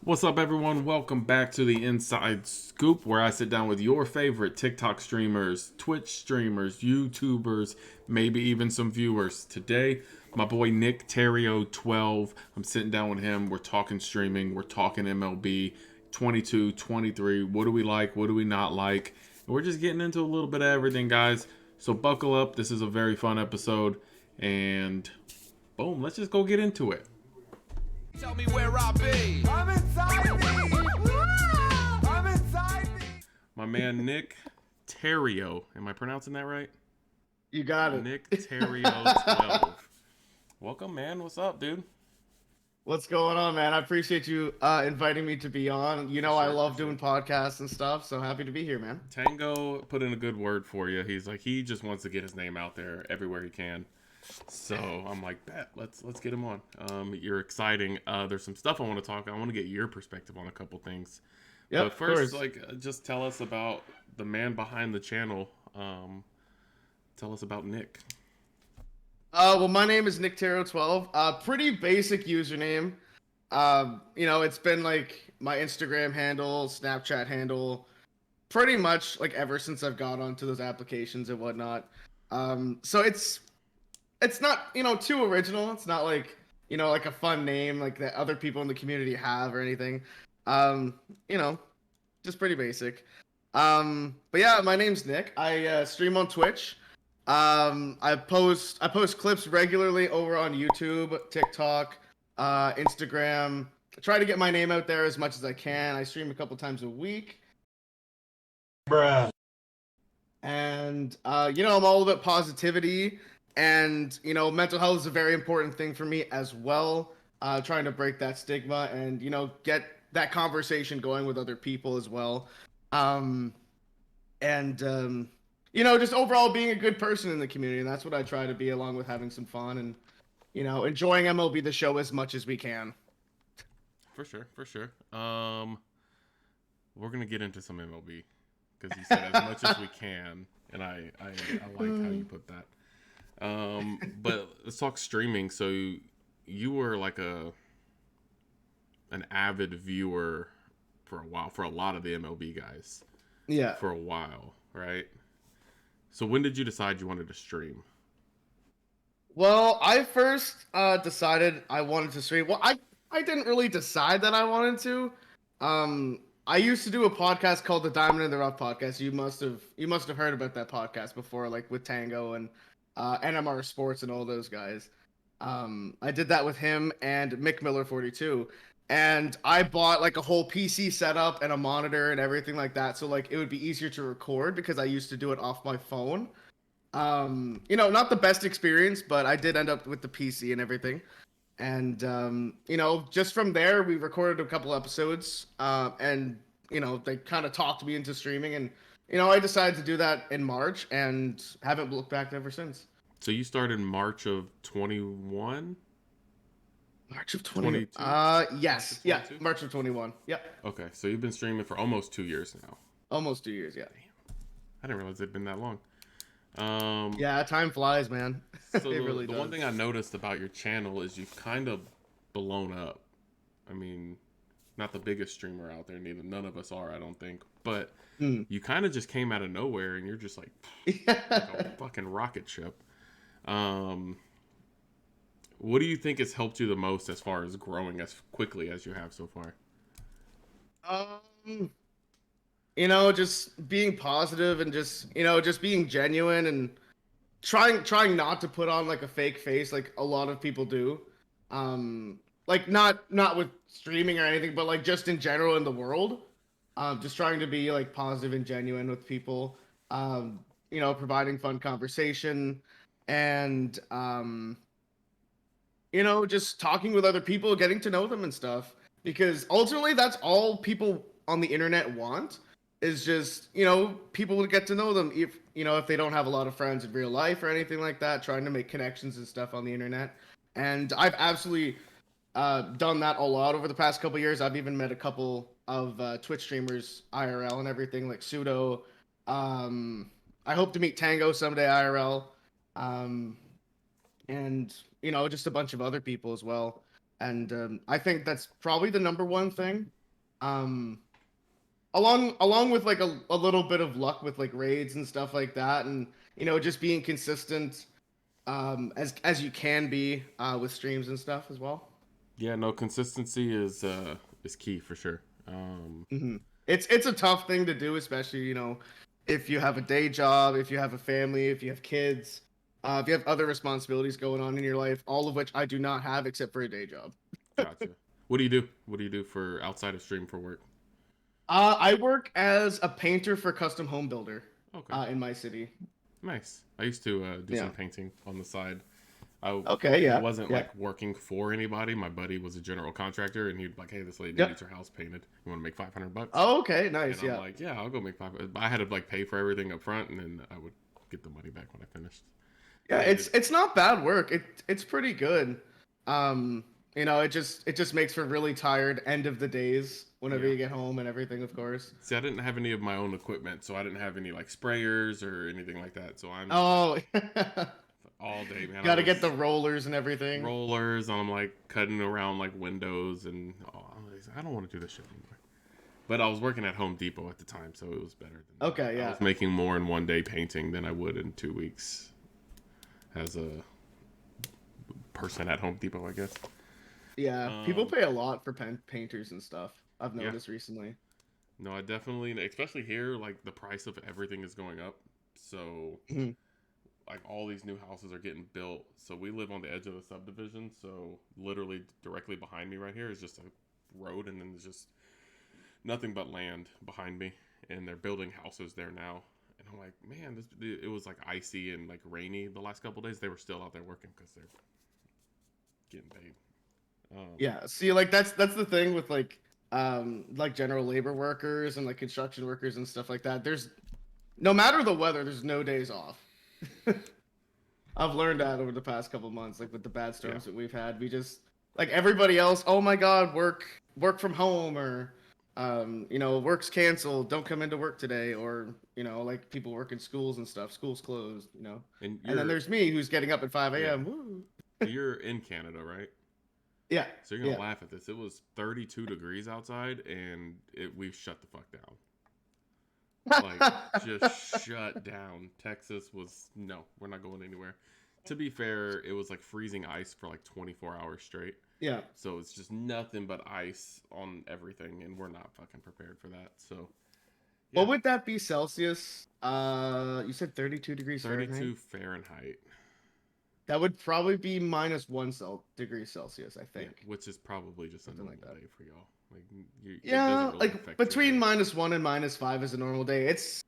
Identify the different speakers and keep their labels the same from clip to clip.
Speaker 1: What's up, everyone? Welcome back to the Inside Scoop, where I sit down with your favorite TikTok streamers, Twitch streamers, YouTubers, maybe even some viewers. Today, my boy NickTheriault12. I'm sitting down with him. We're talking streaming. We're talking MLB 22, 23. What do we like? What do we not like? And we're just getting into a little bit of everything, guys. So buckle up. This is a very fun episode. And boom, let's just go get into it.
Speaker 2: Tell me where I be.
Speaker 3: I'm inside me. I'm inside me.
Speaker 1: My man Nick Theriault. Am I pronouncing that right?
Speaker 3: You got it.
Speaker 1: Nick Theriault12. Welcome, man. What's up, dude?
Speaker 3: What's going on, man? I appreciate you inviting me to be on. You know, I love doing podcasts and stuff, so happy to be here, man.
Speaker 1: Tango put in a good word for you. He's like, he just wants to get his name out there everywhere he can. So I'm like, bet, let's get him on. You're exciting. There's some stuff I want to talk. I want to get your perspective on a couple things.
Speaker 3: Yep,
Speaker 1: But first, just tell us about the man behind the channel. Tell us about Nick.
Speaker 3: Well, my name is NickTheriault12. Pretty basic username. You know, it's been like my Instagram handle, Snapchat handle, pretty much like ever since I've got onto those applications and whatnot. So it's not, you know, too original. It's not like, you know, like a fun name like that other people in the community have or anything. You know, just pretty basic. But yeah, my name's Nick. I stream on Twitch. I post clips regularly over on YouTube, TikTok, Instagram. I try to get my name out there as much as I can. I stream a couple times a week.
Speaker 4: Bruh.
Speaker 3: And you know, I'm all about positivity. And, you know, mental health is a very important thing for me as well. Trying to break that stigma and, you know, get that conversation going with other people as well. You know, just overall being a good person in the community. And that's what I try to be, along with having some fun and, you know, enjoying MLB The Show as much as we can.
Speaker 1: For sure, for sure. We're going to get into some MLB because you said as much as we can. And I like how you put that. But let's talk streaming. So you were like an avid viewer for a while, for a lot of the MLB guys.
Speaker 3: Yeah.
Speaker 1: For a while, right? So when did you decide you wanted to stream?
Speaker 3: Well, I first decided I wanted to stream. Well, I didn't really decide that I wanted to. I used to do a podcast called the Diamond in the Rough podcast. You must have heard about that podcast before, like with Tango and NMR Sports and all those guys. I did that with him and Mick Miller 42, and I bought like a whole PC setup and a monitor and everything like that, so like it would be easier to record because I used to do it off my phone. You know, not the best experience, but I did end up with the PC and everything. And you know, just from there we recorded a couple episodes, and you know, they kind of talked me into streaming, and you know, I decided to do that in March and haven't looked back ever since.
Speaker 1: So you started March of 21?
Speaker 3: March of 20.
Speaker 1: 22?
Speaker 3: Yes. Yeah, March of 21. Yep.
Speaker 1: Okay, so you've been streaming for almost 2 years now.
Speaker 3: Almost 2 years, yeah.
Speaker 1: I didn't realize it'd been that long.
Speaker 3: Yeah, time flies, man.
Speaker 1: So
Speaker 3: It really
Speaker 1: the
Speaker 3: does.
Speaker 1: one thing I noticed about your channel is you've kind of blown up. I mean, not the biggest streamer out there, none of us are, I don't think. But you kind of just came out of nowhere, and you're just like a fucking rocket ship. What do you think has helped you the most as far as growing as quickly as you have so far?
Speaker 3: You know, just being positive and just, you know, just being genuine and trying not to put on like a fake face like a lot of people do. Like not with streaming or anything, but like just in general in the world. Just trying to be like positive and genuine with people. You know, providing fun conversation and you know, just talking with other people, getting to know them and stuff. Because ultimately that's all people on the internet want, is just, you know, people to get to know them if, you know, if they don't have a lot of friends in real life or anything like that, trying to make connections and stuff on the internet. And I've absolutely done that a lot over the past couple years. I've even met a couple of Twitch streamers IRL and everything, like Pseudo. I hope to meet Tango someday IRL. And, you know, just a bunch of other people as well. And I think that's probably the number one thing Um, along with like a little bit of luck with like raids and stuff like that, and just being consistent as you can be with streams and stuff as well.
Speaker 1: Yeah, no, consistency is key for sure.
Speaker 3: It's a tough thing to do, especially if you have a day job, if you have a family, if you have kids, if you have other responsibilities going on in your life, all of which I do not have except for a day job.
Speaker 1: Gotcha. What do you do? What do you do for outside of stream for work?
Speaker 3: I work as a painter for custom home builder
Speaker 1: Okay.
Speaker 3: in my city.
Speaker 1: Nice. I used to do
Speaker 3: Yeah.
Speaker 1: some painting on the side.
Speaker 3: Okay, yeah.
Speaker 1: I wasn't
Speaker 3: Yeah.
Speaker 1: like working for anybody. My buddy was a general contractor, and he'd be like, "Hey, this lady
Speaker 3: Yeah.
Speaker 1: needs her house painted. You want to make $500?"
Speaker 3: Oh, okay, nice.
Speaker 1: And I'm
Speaker 3: Yeah.
Speaker 1: like, "Yeah, I'll go make 500." I had to like pay for everything up front, and then I would get the money back when I finished.
Speaker 3: Yeah,
Speaker 1: Yeah,
Speaker 3: it's not bad work. It's pretty good. It just makes for really tired end of the days whenever
Speaker 1: Yeah.
Speaker 3: you get home and everything, of course.
Speaker 1: See, I didn't have any of my own equipment, so I didn't have any like sprayers or anything like that. So I'm
Speaker 3: Oh,
Speaker 1: all day, man.
Speaker 3: gotta
Speaker 1: I
Speaker 3: get the
Speaker 1: was
Speaker 3: rollers and everything.
Speaker 1: rollers, and I'm like cutting around like windows, and I don't want to do this shit anymore. But I was working at Home Depot at the time, so it was better.
Speaker 3: Okay,
Speaker 1: I
Speaker 3: yeah.
Speaker 1: was making more in one day painting than I would in 2 weeks as a person at Home Depot, I guess.
Speaker 3: Yeah, people pay a lot for painters and stuff. I've
Speaker 1: Yeah.
Speaker 3: noticed recently.
Speaker 1: No, I definitely, especially here, like the price of everything is going up. So,
Speaker 3: Mhm.
Speaker 1: like all these new houses are getting built. So we live on the edge of the subdivision. So literally directly behind me right here is just a road, and then there's just nothing but land behind me, and they're building houses there now. And I'm like, man, it was like icy and like rainy the last couple of days. They were still out there working because they're getting paid.
Speaker 3: Yeah, see, like that's the thing with like general labor workers and like construction workers and stuff like that. There's no matter the weather, there's no days off. I've learned that over the past couple months, like with the bad storms that we've had. We just like everybody else, oh my god, work from home, or work's canceled, don't come into work today, or like people work in schools and stuff, schools closed,
Speaker 1: And
Speaker 3: and then there's me who's getting up at 5 a.m. Woo.
Speaker 1: you're in Canada, right?
Speaker 3: Yeah.
Speaker 1: So you're gonna
Speaker 3: Yeah.
Speaker 1: laugh at this. It was 32 degrees outside, and we shut the fuck down. Like just shut down. Texas was no, we're not going anywhere. To be fair, it was like freezing ice for like 24 hours straight.
Speaker 3: Yeah.
Speaker 1: So it's just nothing but ice on everything, and we're not fucking prepared for that. So yeah.
Speaker 3: What would that be Celsius? You said 32 degrees
Speaker 1: 32
Speaker 3: Fahrenheit?
Speaker 1: Fahrenheit,
Speaker 3: That would probably be -1 degrees Celsius, I
Speaker 1: yeah,
Speaker 3: think.
Speaker 1: which is probably just a
Speaker 3: Something
Speaker 1: normal
Speaker 3: like that.
Speaker 1: day for y'all. Like it
Speaker 3: Yeah,
Speaker 1: doesn't really
Speaker 3: like
Speaker 1: affect your
Speaker 3: between
Speaker 1: day.
Speaker 3: -1 and -5 is a normal day. It's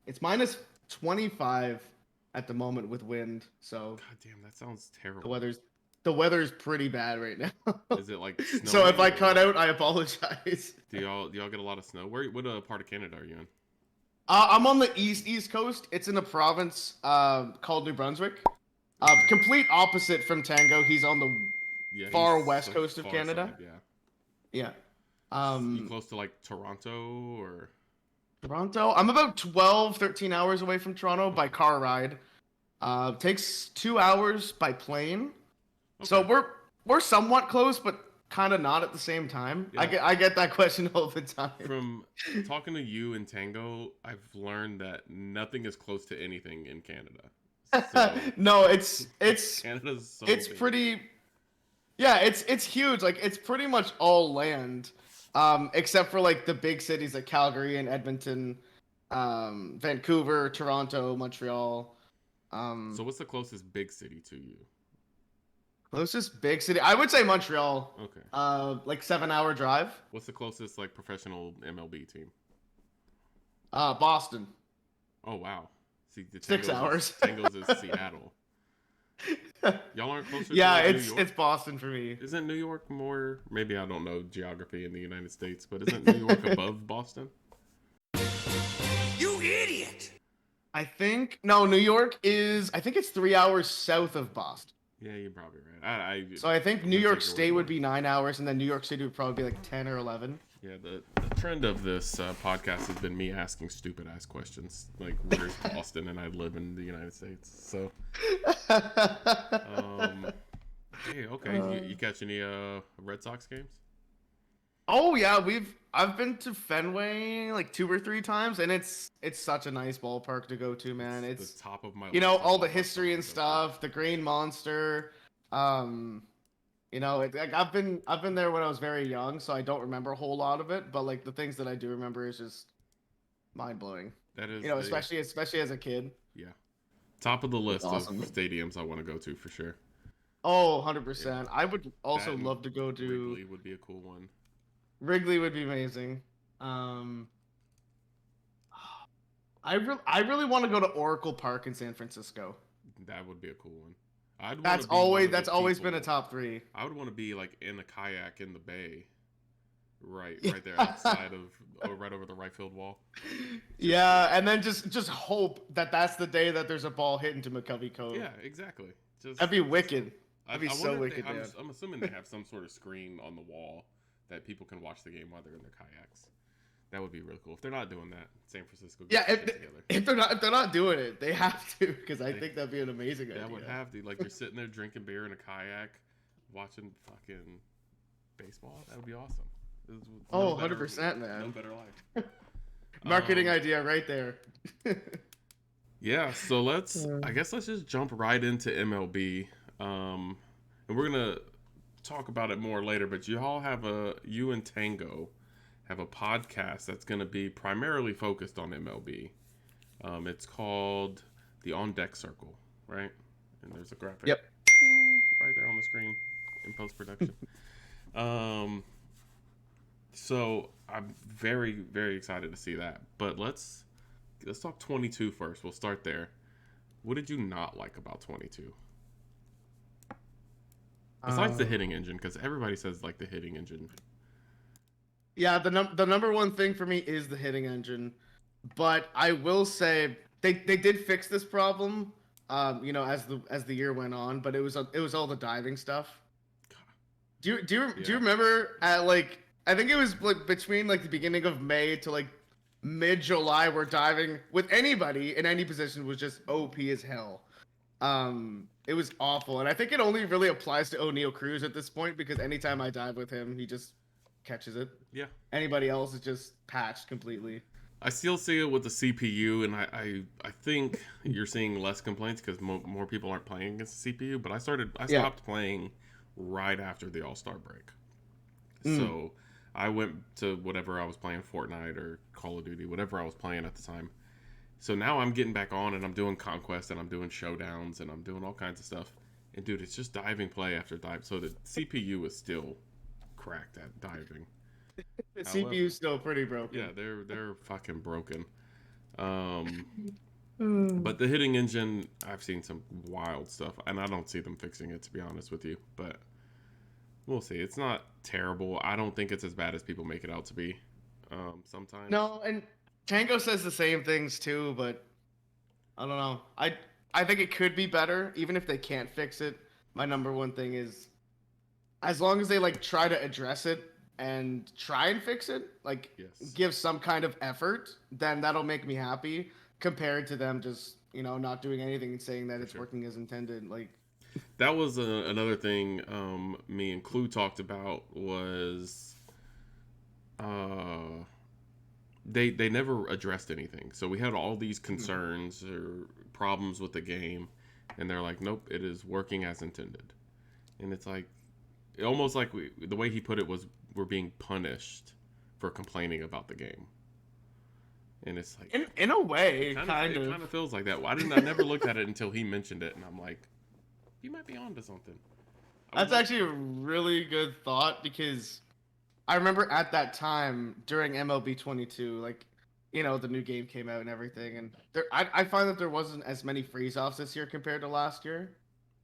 Speaker 3: -25 at the moment with wind, so
Speaker 1: God damn, that sounds terrible.
Speaker 3: the weather's pretty bad right now.
Speaker 1: Is it like snowing?
Speaker 3: So if I
Speaker 1: or-
Speaker 3: cut out, I apologize.
Speaker 1: Do y'all get a lot of snow? What part of Canada are you in?
Speaker 3: I'm on the east coast. It's in a province called New Brunswick. Complete opposite from Tango. He's on the
Speaker 1: Yeah,
Speaker 3: far
Speaker 1: he's
Speaker 3: west
Speaker 1: the
Speaker 3: coast of
Speaker 1: far
Speaker 3: Canada.
Speaker 1: side, yeah.
Speaker 3: Yeah.
Speaker 1: You close to like Toronto or?
Speaker 3: Toronto. I'm about 12, 13 hours away from Toronto by car ride. Takes 2 hours by plane. So
Speaker 1: Okay.
Speaker 3: we're somewhat close, but kind of not at the same time.
Speaker 1: Yeah.
Speaker 3: I get that question all the time.
Speaker 1: From talking to you and Tango, I've learned that nothing is close to anything in Canada. So
Speaker 3: No, it's
Speaker 1: Canada's so
Speaker 3: it's
Speaker 1: big.
Speaker 3: pretty. Yeah, it's huge. Like it's pretty much all land, except for like the big cities like Calgary and Edmonton, Vancouver, Toronto, Montreal.
Speaker 1: So what's the closest big city to you?
Speaker 3: Closest big city, I would say Montreal.
Speaker 1: Okay.
Speaker 3: Like 7 hour drive.
Speaker 1: What's the closest like professional MLB team?
Speaker 3: Boston.
Speaker 1: Oh wow. See, the
Speaker 3: 6 hours.
Speaker 1: Tango's is Seattle. Y'all aren't closer
Speaker 3: Yeah,
Speaker 1: to like,
Speaker 3: it's
Speaker 1: New York?
Speaker 3: it's Boston for me.
Speaker 1: Isn't New York more? Maybe I don't know geography in the United States, but isn't New York above Boston?
Speaker 2: You idiot!
Speaker 3: I think no, New York is. I think it's 3 hours south of Boston.
Speaker 1: Yeah, you're probably right.
Speaker 3: So I think
Speaker 1: I'm
Speaker 3: New
Speaker 1: gonna
Speaker 3: York
Speaker 1: take your
Speaker 3: State
Speaker 1: word
Speaker 3: would
Speaker 1: for it.
Speaker 3: be 9 hours, and then New York City would probably be like 10 or 11.
Speaker 1: Yeah, the trend of this podcast has been me asking stupid ass questions like where's Boston, and I live in the United States. So, hey, okay, you catch any Red Sox games?
Speaker 3: Oh yeah, I've been to Fenway like 2 or 3 times, and it's such a nice ballpark to go to, man.
Speaker 1: It's
Speaker 3: It's
Speaker 1: the top of my
Speaker 3: you know
Speaker 1: list of
Speaker 3: all the
Speaker 1: ballparks I
Speaker 3: history
Speaker 1: wanna
Speaker 3: and
Speaker 1: go to.
Speaker 3: stuff, the Green Monster. Um, like I've been there when I was very young, so I don't remember a whole lot of it, but like the things that I do remember is just mind blowing.
Speaker 1: That is
Speaker 3: Especially as a kid.
Speaker 1: yeah, top of the
Speaker 3: It's
Speaker 1: list of
Speaker 3: awesome.
Speaker 1: stadiums I want to go to for sure.
Speaker 3: Oh,
Speaker 1: Yeah,
Speaker 3: 100%. I would
Speaker 1: that
Speaker 3: also
Speaker 1: and
Speaker 3: love to go to
Speaker 1: Wrigley would be a cool one.
Speaker 3: Wrigley would be amazing. Um, I really want to go to Oracle Park in San Francisco.
Speaker 1: That would be a cool one. I'd want to be one of
Speaker 3: That's
Speaker 1: those
Speaker 3: always been a
Speaker 1: people.
Speaker 3: top three.
Speaker 1: I would want to be like in a kayak in the bay, right,
Speaker 3: Yeah.
Speaker 1: right there outside of, or right over the right field wall.
Speaker 3: Yeah, and then just hope that that's the day that there's a ball hit into McCovey Cove.
Speaker 1: Yeah, exactly. Just
Speaker 3: That'd be wicked.
Speaker 1: I
Speaker 3: That'd be so
Speaker 1: wonder if
Speaker 3: wicked, man.
Speaker 1: I'm assuming they have some sort of screen on the wall that people can watch the game while they're in their kayaks. That would be really cool. If they're not doing that, San Francisco
Speaker 3: Yeah,
Speaker 1: gets shit together.
Speaker 3: if they're not doing it, they have to because I think that'd be an amazing idea.
Speaker 1: That would have to. Like, you're sitting there drinking beer in a kayak, watching fucking baseball. That would be awesome.
Speaker 3: Oh, 100%, man.
Speaker 1: No better life.
Speaker 3: Marketing idea right there.
Speaker 1: Yeah, so I guess let's just jump right into MLB. And we're gonna talk about it more later, but you and Tango have a podcast that's gonna be primarily focused on MLB. It's called the On Deck Circle, right? And there's a graphic ping, right there on the screen in post production. So I'm very, very excited to see that. But let's talk 22 first. We'll start there. What did you not like about 22? Besides the hitting engine, because everybody says like the hitting engine.
Speaker 3: Yeah, the number one thing for me is the hitting engine, but I will say they did fix this problem. As the year went on, but it was all the diving stuff. Do you remember at like I think it was like between like the beginning of May to like mid-July where diving with anybody in any position was just OP as hell. It was awful, and I think it only really applies to O'Neal Cruz at this point because anytime I dive with him, he just catches it.
Speaker 1: Yeah.
Speaker 3: Anybody else is just patched completely.
Speaker 1: I still see it with the CPU, and I think you're seeing less complaints because more people aren't playing against the CPU. But I stopped playing right after the All-Star break. So I went to whatever I was playing, Fortnite or Call of Duty, whatever I was playing at the time. So now I'm getting back on and I'm doing Conquest and I'm doing Showdowns and I'm doing all kinds of stuff. And dude, it's just diving play after dive. So the CPU is still cracked at diving.
Speaker 3: The CPU's still pretty broken.
Speaker 1: Yeah, they're fucking broken. But the hitting engine, I've seen some wild stuff, and I don't see them fixing it, to be honest with you. But we'll see. It's not terrible. I don't think it's as bad as people make it out to be. Sometimes.
Speaker 3: No, and Tango says the same things too, but I don't know. I think it could be better, even if they can't fix it. My number one thing is, as long as they like try to address it and try and fix it, like give some kind of effort, then that'll make me happy. Compared to them just not doing anything and saying that it's working as intended, like.
Speaker 1: That was another thing me and Clue talked about was they never addressed anything. So we had all these concerns or problems with the game, and they're like, nope, it is working as intended. And it's like, almost like the way he put it was we're being punished for complaining about the game. And it's like,
Speaker 3: in a way,
Speaker 1: kind of. It kind of feels like that. Why didn't I never looked at it until he mentioned it, and I'm like, you might be onto something.
Speaker 3: That's actually a really good thought because I remember at that time during MLB 22, like, the new game came out and everything, and I find that there wasn't as many freeze-offs this year compared to last year.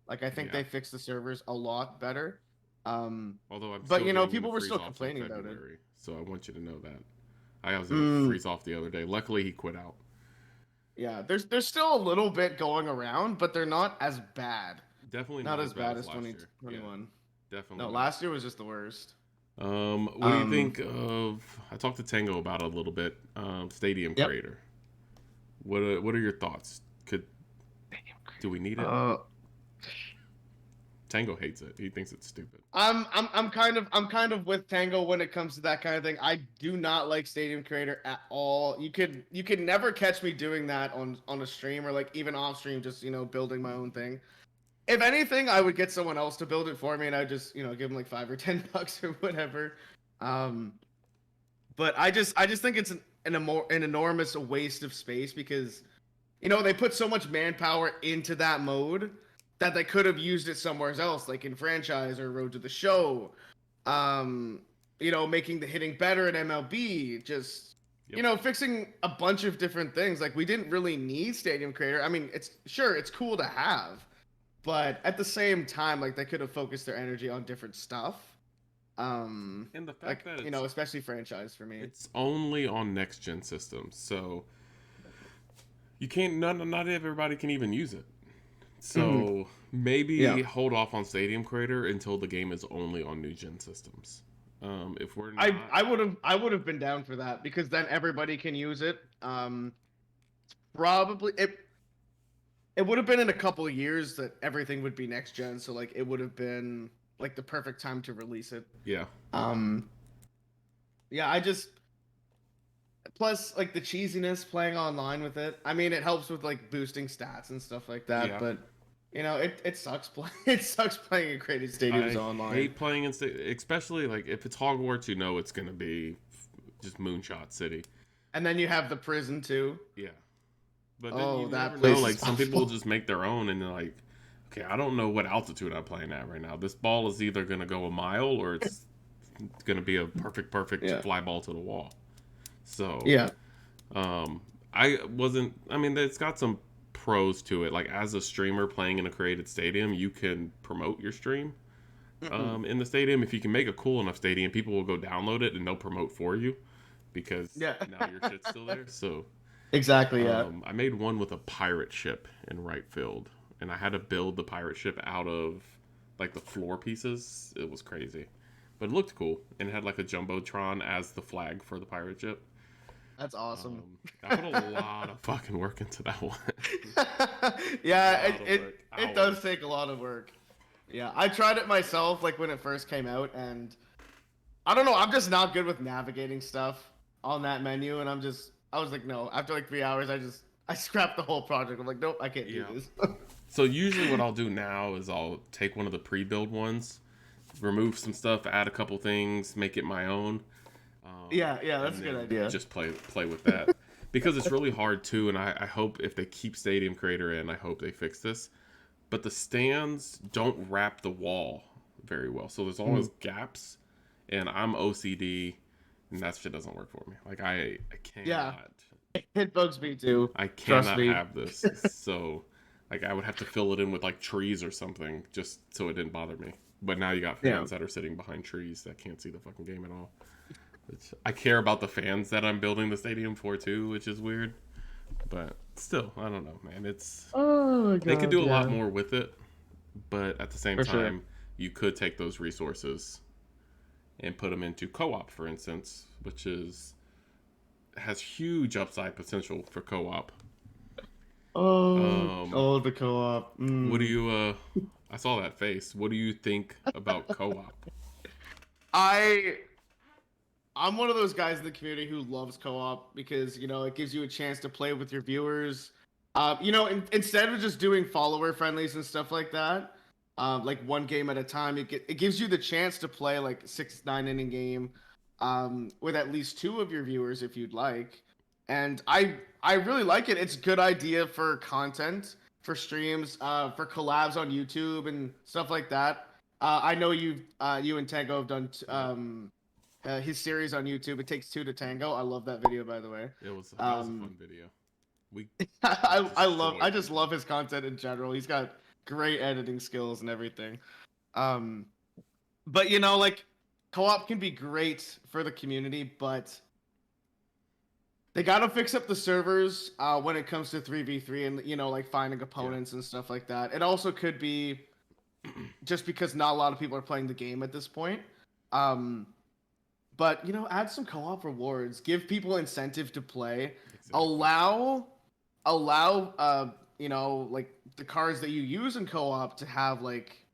Speaker 3: Like, I think they fixed the servers a lot better.
Speaker 1: Although
Speaker 3: people were still complaining about it.
Speaker 1: So I want you to know that. I was in a freeze-off the other day. Luckily, he quit out.
Speaker 3: Yeah, there's still a little bit going around, but they're not as bad.
Speaker 1: Definitely
Speaker 3: not as bad as 2021.
Speaker 1: Yeah, definitely.
Speaker 3: No, last year was just the worst.
Speaker 1: What do you think of? I talked to Tango about it a little bit. Stadium Creator. What are your thoughts? Do we need it? Tango hates it. He thinks it's stupid.
Speaker 3: I'm kind of with Tango when it comes to that kind of thing. I do not like Stadium Creator at all. You could never catch me doing that on a stream or like even off stream, just building my own thing. If anything, I would get someone else to build it for me, and I would just give them like $5 or $10 or whatever. But I just think it's an enormous waste of space because they put so much manpower into that mode that they could have used it somewhere else, like in franchise or Road to the Show. Making the hitting better in MLB, just fixing a bunch of different things. Like we didn't really need Stadium Creator. I mean, it's cool to have, but at the same time, like they could have focused their energy on different stuff.
Speaker 1: And the fact that
Speaker 3: especially franchise for me,
Speaker 1: it's only on next gen systems, so you can't. Not everybody can even use it. So maybe hold off on Stadium Creator until the game is only on new gen systems. If we're not...
Speaker 3: I would have been down for that because then everybody can use it. Probably it would have been in a couple of years that everything would be next gen, so like it would have been like the perfect time to release it.
Speaker 1: Yeah.
Speaker 3: I just plus like the cheesiness playing online with it. I mean, it helps with like boosting stats and stuff like that, but it sucks it sucks playing in created stadiums online.
Speaker 1: I hate playing in especially like if it's Hogwarts, it's gonna be just Moonshot City.
Speaker 3: And then you have the prison too.
Speaker 1: Yeah. But then you
Speaker 3: that
Speaker 1: never know. Like some people just make their own, and they're like, okay, I don't know what altitude I'm playing at right now. This ball is either gonna go a mile or it's gonna be a perfect fly ball to the wall. So it's got some pros to it. Like as a streamer playing in a created stadium, you can promote your stream in the stadium. If you can make a cool enough stadium, people will go download it and they'll promote for you because now your shit's still there. So
Speaker 3: exactly.
Speaker 1: I made one with a pirate ship in right field, and I had to build the pirate ship out of like the floor pieces. It was crazy, but it looked cool, and it had like a jumbotron as the flag for the pirate ship.
Speaker 3: That's awesome.
Speaker 1: I put a lot of fucking work into that one.
Speaker 3: It does take a lot of work. Yeah, I tried it myself like when it first came out, and I don't know, I'm just not good with navigating stuff on that menu, and I was like, no. After like 3 hours, I scrapped the whole project. I'm like, nope, I can't do this.
Speaker 1: So usually what I'll do now is I'll take one of the pre-built ones, remove some stuff, add a couple things, make it my own.
Speaker 3: That's a good idea.
Speaker 1: Just play with that because it's really hard too. And I hope if they keep Stadium Creator in, I hope they fix this. But the stands don't wrap the wall very well, so there's always gaps. And I'm OCD, and that shit doesn't work for me. Like I cannot.
Speaker 3: Yeah, it bugs me too.
Speaker 1: I cannot have this. So like I would have to fill it in with like trees or something just so it didn't bother me. But now you got fans that are sitting behind trees that can't see the fucking game at all. I care about the fans that I'm building the stadium for too, which is weird. But still, I don't know, man. They could do a lot more with it, but at the same time, you could take those resources and put them into co-op, for instance, which has huge upside potential for co-op.
Speaker 3: The co-op.
Speaker 1: What do you? I saw that face. What do you think about co-op?
Speaker 3: I'm one of those guys in the community who loves co-op because, it gives you a chance to play with your viewers. Instead of just doing follower friendlies and stuff like that, like one game at a time, it gives you the chance to play like 6-9 inning game with at least 2 of your viewers if you'd like. And I really like it. It's a good idea for content, for streams, for collabs on YouTube and stuff like that. I know you and Tango have done his series on YouTube. It Takes Two to Tango. I love that video, by the way.
Speaker 1: That was a fun video.
Speaker 3: I just love his content in general. He's got great editing skills and everything. But like co-op can be great for the community, but they gotta fix up the servers when it comes to 3v3 and like finding opponents and stuff like that. It also could be just because not a lot of people are playing the game at this point. But add some co-op rewards, give people incentive to play, allow like the cards that you use in co-op to have like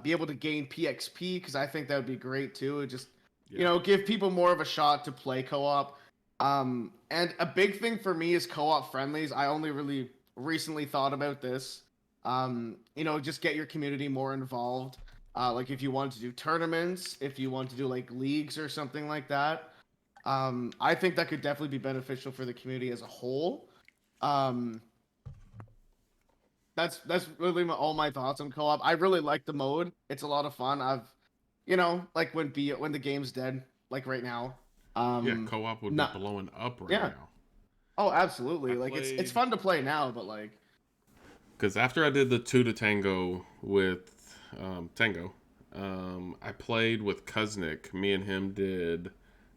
Speaker 3: be able to gain PXP, because I think that would be great too. It just,
Speaker 1: Yeah.
Speaker 3: give people more of a shot to play co-op. And a big thing for me is co-op friendlies. I only really recently thought about this. Just get your community more involved. Like if you want to do tournaments, if you want to do like leagues or something like that. I think that could definitely be beneficial for the community as a whole. Um, that's really all my thoughts on co-op. I really like the mode. It's a lot of fun. Like when the game's dead, like right now.
Speaker 1: Yeah, co-op would be
Speaker 3: Not
Speaker 1: blowing up right
Speaker 3: yeah.
Speaker 1: now.
Speaker 3: Oh,
Speaker 1: I
Speaker 3: absolutely. Like it's
Speaker 1: played
Speaker 3: fun to play now, but like
Speaker 1: because after I did the two to tango with Tango, I played with Kuznick. Me and him did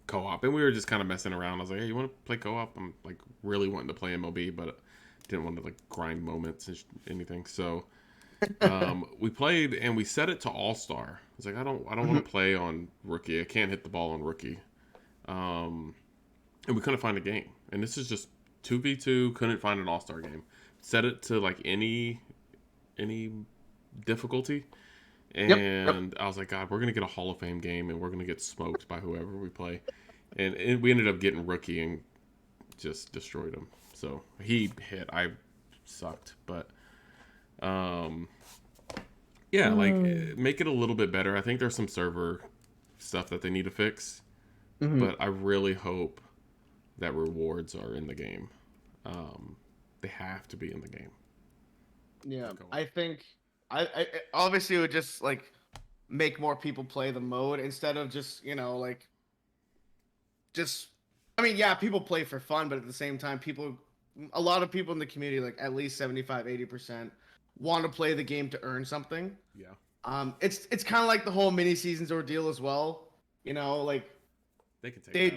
Speaker 1: co-op, and we were just kind of messing around. I was like, "Hey, you want to play co-op?" I'm like really wanting to play MLB, but didn't want to like grind moments and anything. So we played, and we set it to All Star. I was like, I don't want to play on rookie. I can't hit the ball on rookie. And we couldn't find a game. And this is just 2v2. Couldn't find an All Star game. Set it to like any difficulty. And I was like, God, we're gonna get a Hall of Fame game, and we're gonna get smoked by whoever we play. And we ended up getting rookie and just destroyed him. So he hit. I sucked, but yeah, like make it a little bit better. I think there's some server stuff that they need to fix, but I really hope that rewards are in the game. They have to be in the game.
Speaker 3: yeah. I think I obviously it would just like make more people play the mode instead of just like just I mean, yeah, people play for fun, but at the same time, a lot of people in the community, like at least 75-80%, want to play the game to earn something.
Speaker 1: Yeah,
Speaker 3: It's kind of like the whole mini seasons ordeal as well. Like
Speaker 1: they can take.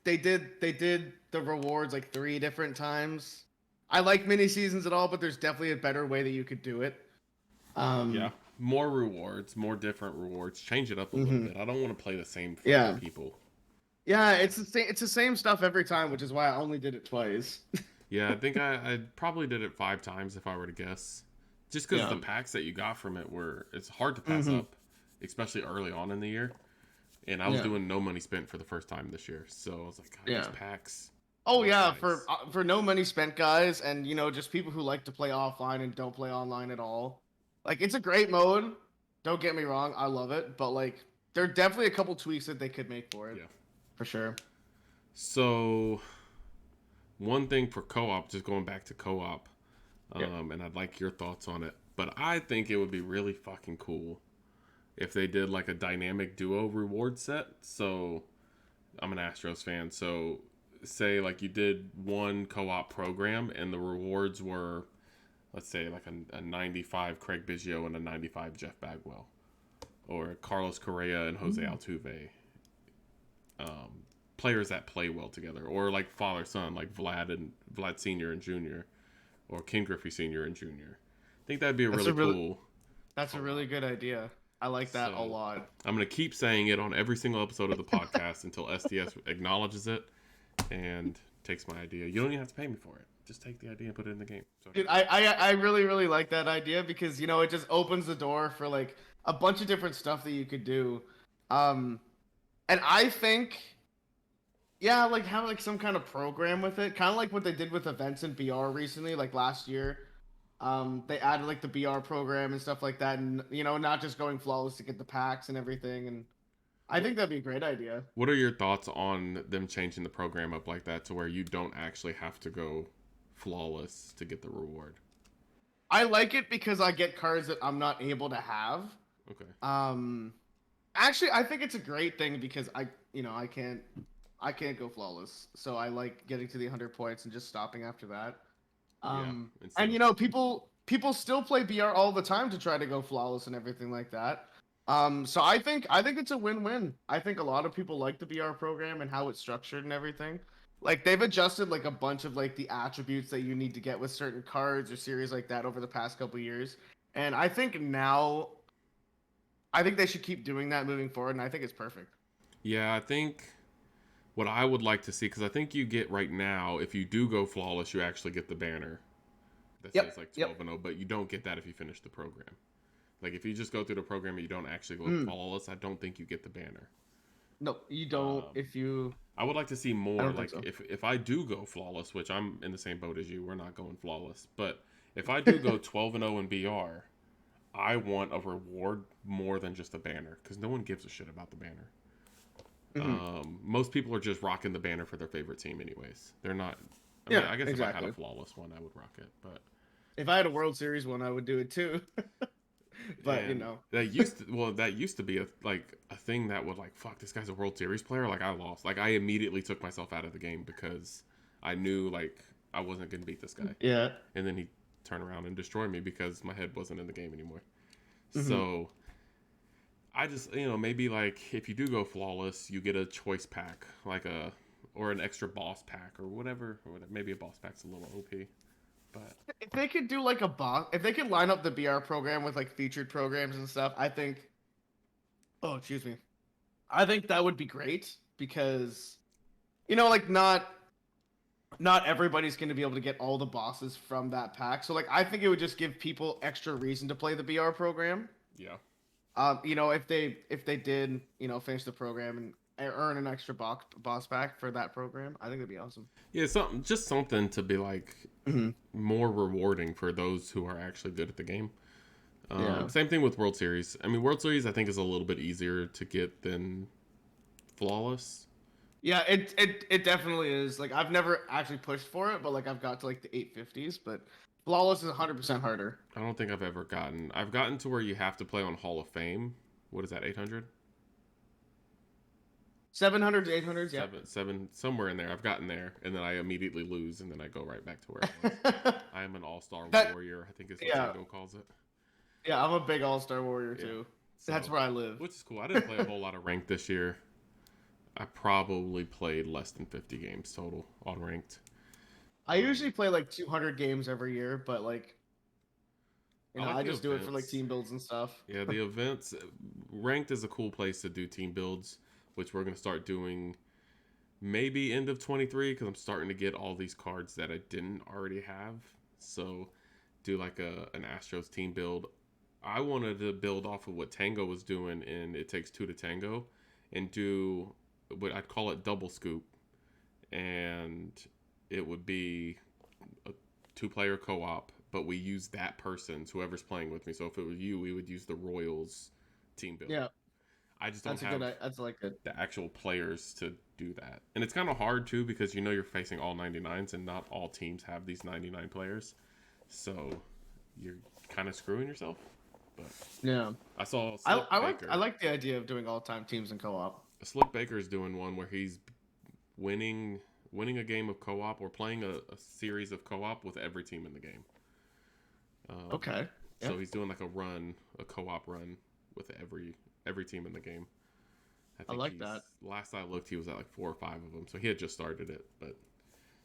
Speaker 3: they did the rewards like 3 different times. I like mini seasons at all, but there's definitely a better way that you could do it.
Speaker 1: Yeah, more rewards, more different rewards. Change it up a little bit. I don't want to play the same
Speaker 3: Yeah.
Speaker 1: people.
Speaker 3: Yeah, it's the same stuff every time, which is why I only did it twice.
Speaker 1: Yeah, I think I probably did it 5 times if I were to guess. Just because the packs that you got from it it's hard to pass up, especially early on in the year. And I was doing no money spent for the first time this year, so I was like, God, these packs.
Speaker 3: Oh yeah,
Speaker 1: nice.
Speaker 3: for no money spent guys, and just people who like to play offline and don't play online at all. Like it's a great mode. Don't get me wrong, I love it, but like there are definitely a couple tweaks that they could make for it.
Speaker 1: Yeah.
Speaker 3: For sure.
Speaker 1: So, one thing for co-op, just going back to co-op, and I'd like your thoughts on it, but I think it would be really fucking cool if they did like a dynamic duo reward set. So, I'm an Astros fan, so say like you did one co-op program and the rewards were, let's say like a 95 Craig Biggio and a 95 Jeff Bagwell, or Carlos Correa and Jose Altuve. Players that play well together, or like father-son, like Vlad Senior and Junior, or Ken Griffey Senior and Junior. I think that'd be really cool.
Speaker 3: That's a really good idea. I like that a lot.
Speaker 1: I'm gonna keep saying it on every single episode of the podcast until SDS acknowledges it and takes my idea. You don't even have to pay me for it. Just take the idea and put it in the game. So,
Speaker 3: Dude, I really really like that idea because it just opens the door for like a bunch of different stuff that you could do. And I think like have like some kind of program with it, kind of like what they did with events in BR recently, like last year. They added like the BR program and stuff like that, and not just going flawless to get the packs and everything. And I think that'd be a great idea.
Speaker 1: what are your thoughts on them changing the program up like that to where you don't actually have to go flawless to get the reward?
Speaker 3: I like it because I get cards that I'm not able to have.
Speaker 1: Okay.
Speaker 3: Actually, I think it's a great thing because I can't go flawless, so I like getting to the 100 points and just stopping after that. And people still play BR all the time to try to go flawless and everything like that. So I think it's a win-win. I think a lot of people like the BR program and how it's structured and everything. Like they've adjusted like a bunch of like the attributes that you need to get with certain cards or series like that over the past couple years. And I think they should keep doing that moving forward, and I think it's perfect.
Speaker 1: Yeah, I think what I would like to see, because I think you get right now, if you do go flawless, you actually get the banner that says like 12-0, but you don't get that if you finish the program. Like if you just go through the program and you don't actually go flawless, I don't think you get the banner.
Speaker 3: No, you don't. If you,
Speaker 1: I would like to see
Speaker 3: I
Speaker 1: more.
Speaker 3: don't think
Speaker 1: Like
Speaker 3: so.
Speaker 1: if I do go flawless, which I'm in the same boat as you, we're not going flawless. But if I do go 12-0 in BR, I want a reward more than just a banner because no one gives a shit about the banner. Most people are just rocking the banner for their favorite team, anyways. They're not. I mean,
Speaker 3: Yeah,
Speaker 1: I guess if I had a
Speaker 3: exactly.
Speaker 1: flawless one, I would rock it. But
Speaker 3: If I had a World Series one, I would do it too. But you
Speaker 1: and
Speaker 3: know,
Speaker 1: that used to be a thing that would like fuck this guy's a World Series player. Like I lost. Like I immediately took myself out of the game because I knew like I wasn't gonna beat this guy.
Speaker 3: yeah.
Speaker 1: And then he turned around and destroyed me because my head wasn't in the game anymore.
Speaker 3: Mm-hmm.
Speaker 1: So I just maybe like if you do go flawless, you get a choice pack like or an extra boss pack or whatever. Maybe a boss pack's a little OP, but
Speaker 3: If they could do like a boss, if they could line up the BR program with like featured programs and stuff, I think. Oh, excuse me. I think that would be great because, like not everybody's going to be able to get all the bosses from that pack. So like I think it would just give people extra reason to play the BR program.
Speaker 1: yeah.
Speaker 3: If they did, finish the program and earn an extra boss pack for that program, I think that'd be awesome.
Speaker 1: Yeah, something to be like more rewarding for those who are actually good at the game.
Speaker 3: Yeah.
Speaker 1: Same thing with World Series. I mean, World Series I think is a little bit easier to get than flawless.
Speaker 3: Yeah, it definitely is. Like I've never actually pushed for it, but like I've got to like the 850s, but flawless is 100% harder.
Speaker 1: I don't think I've ever gotten. I've gotten to where you have to play on Hall of Fame. What is that? 800?
Speaker 3: 700s, 800s, yeah.
Speaker 1: Seven, somewhere in there. I've gotten there, and then I immediately lose, and then I go right back to where I was. I am an all-star warrior. I think is what
Speaker 3: Yeah.
Speaker 1: Tango calls it.
Speaker 3: Yeah, I'm a big all-star warrior
Speaker 1: Yeah.
Speaker 3: too.
Speaker 1: So,
Speaker 3: That's where I live.
Speaker 1: which is cool. I didn't play a whole lot of ranked this year. I probably played less than 50 games total on ranked.
Speaker 3: I usually play like 200 games every year, but like,
Speaker 1: I like
Speaker 3: I
Speaker 1: the
Speaker 3: just do it for like
Speaker 1: events.
Speaker 3: team builds and stuff.
Speaker 1: Yeah, the events. Ranked is a cool place to do team builds, which we're going to start doing maybe end of 23 because I'm starting to get all these cards that I didn't already have. So do like an Astros team build. I wanted to build off of what Tango was doing in It Takes Two to Tango and do what I'd call it double scoop. And it would be a 2-player co-op, but we use that person's, whoever's playing with me. So if it was you, we would use the Royals team build.
Speaker 3: Yeah,
Speaker 1: I just don't
Speaker 3: that's a
Speaker 1: have
Speaker 3: good. That's like it.
Speaker 1: the actual players to do that. And it's kind of hard too because you're facing all 99s and not all teams have these 99 players. So you're kind of screwing yourself. But
Speaker 3: Yeah,
Speaker 1: I saw
Speaker 3: I
Speaker 1: Slick
Speaker 3: I like
Speaker 1: Baker.
Speaker 3: I like the idea of doing all-time teams in co-op.
Speaker 1: Slick Baker's doing one where he's winning a game of co-op or playing a series of co-op with every team in the game.
Speaker 3: Okay.
Speaker 1: So
Speaker 3: Yeah.
Speaker 1: he's doing like a co-op run with every team in the game.
Speaker 3: I like that.
Speaker 1: Last I looked, he was at like 4 or 5 of them, so he had just started it. But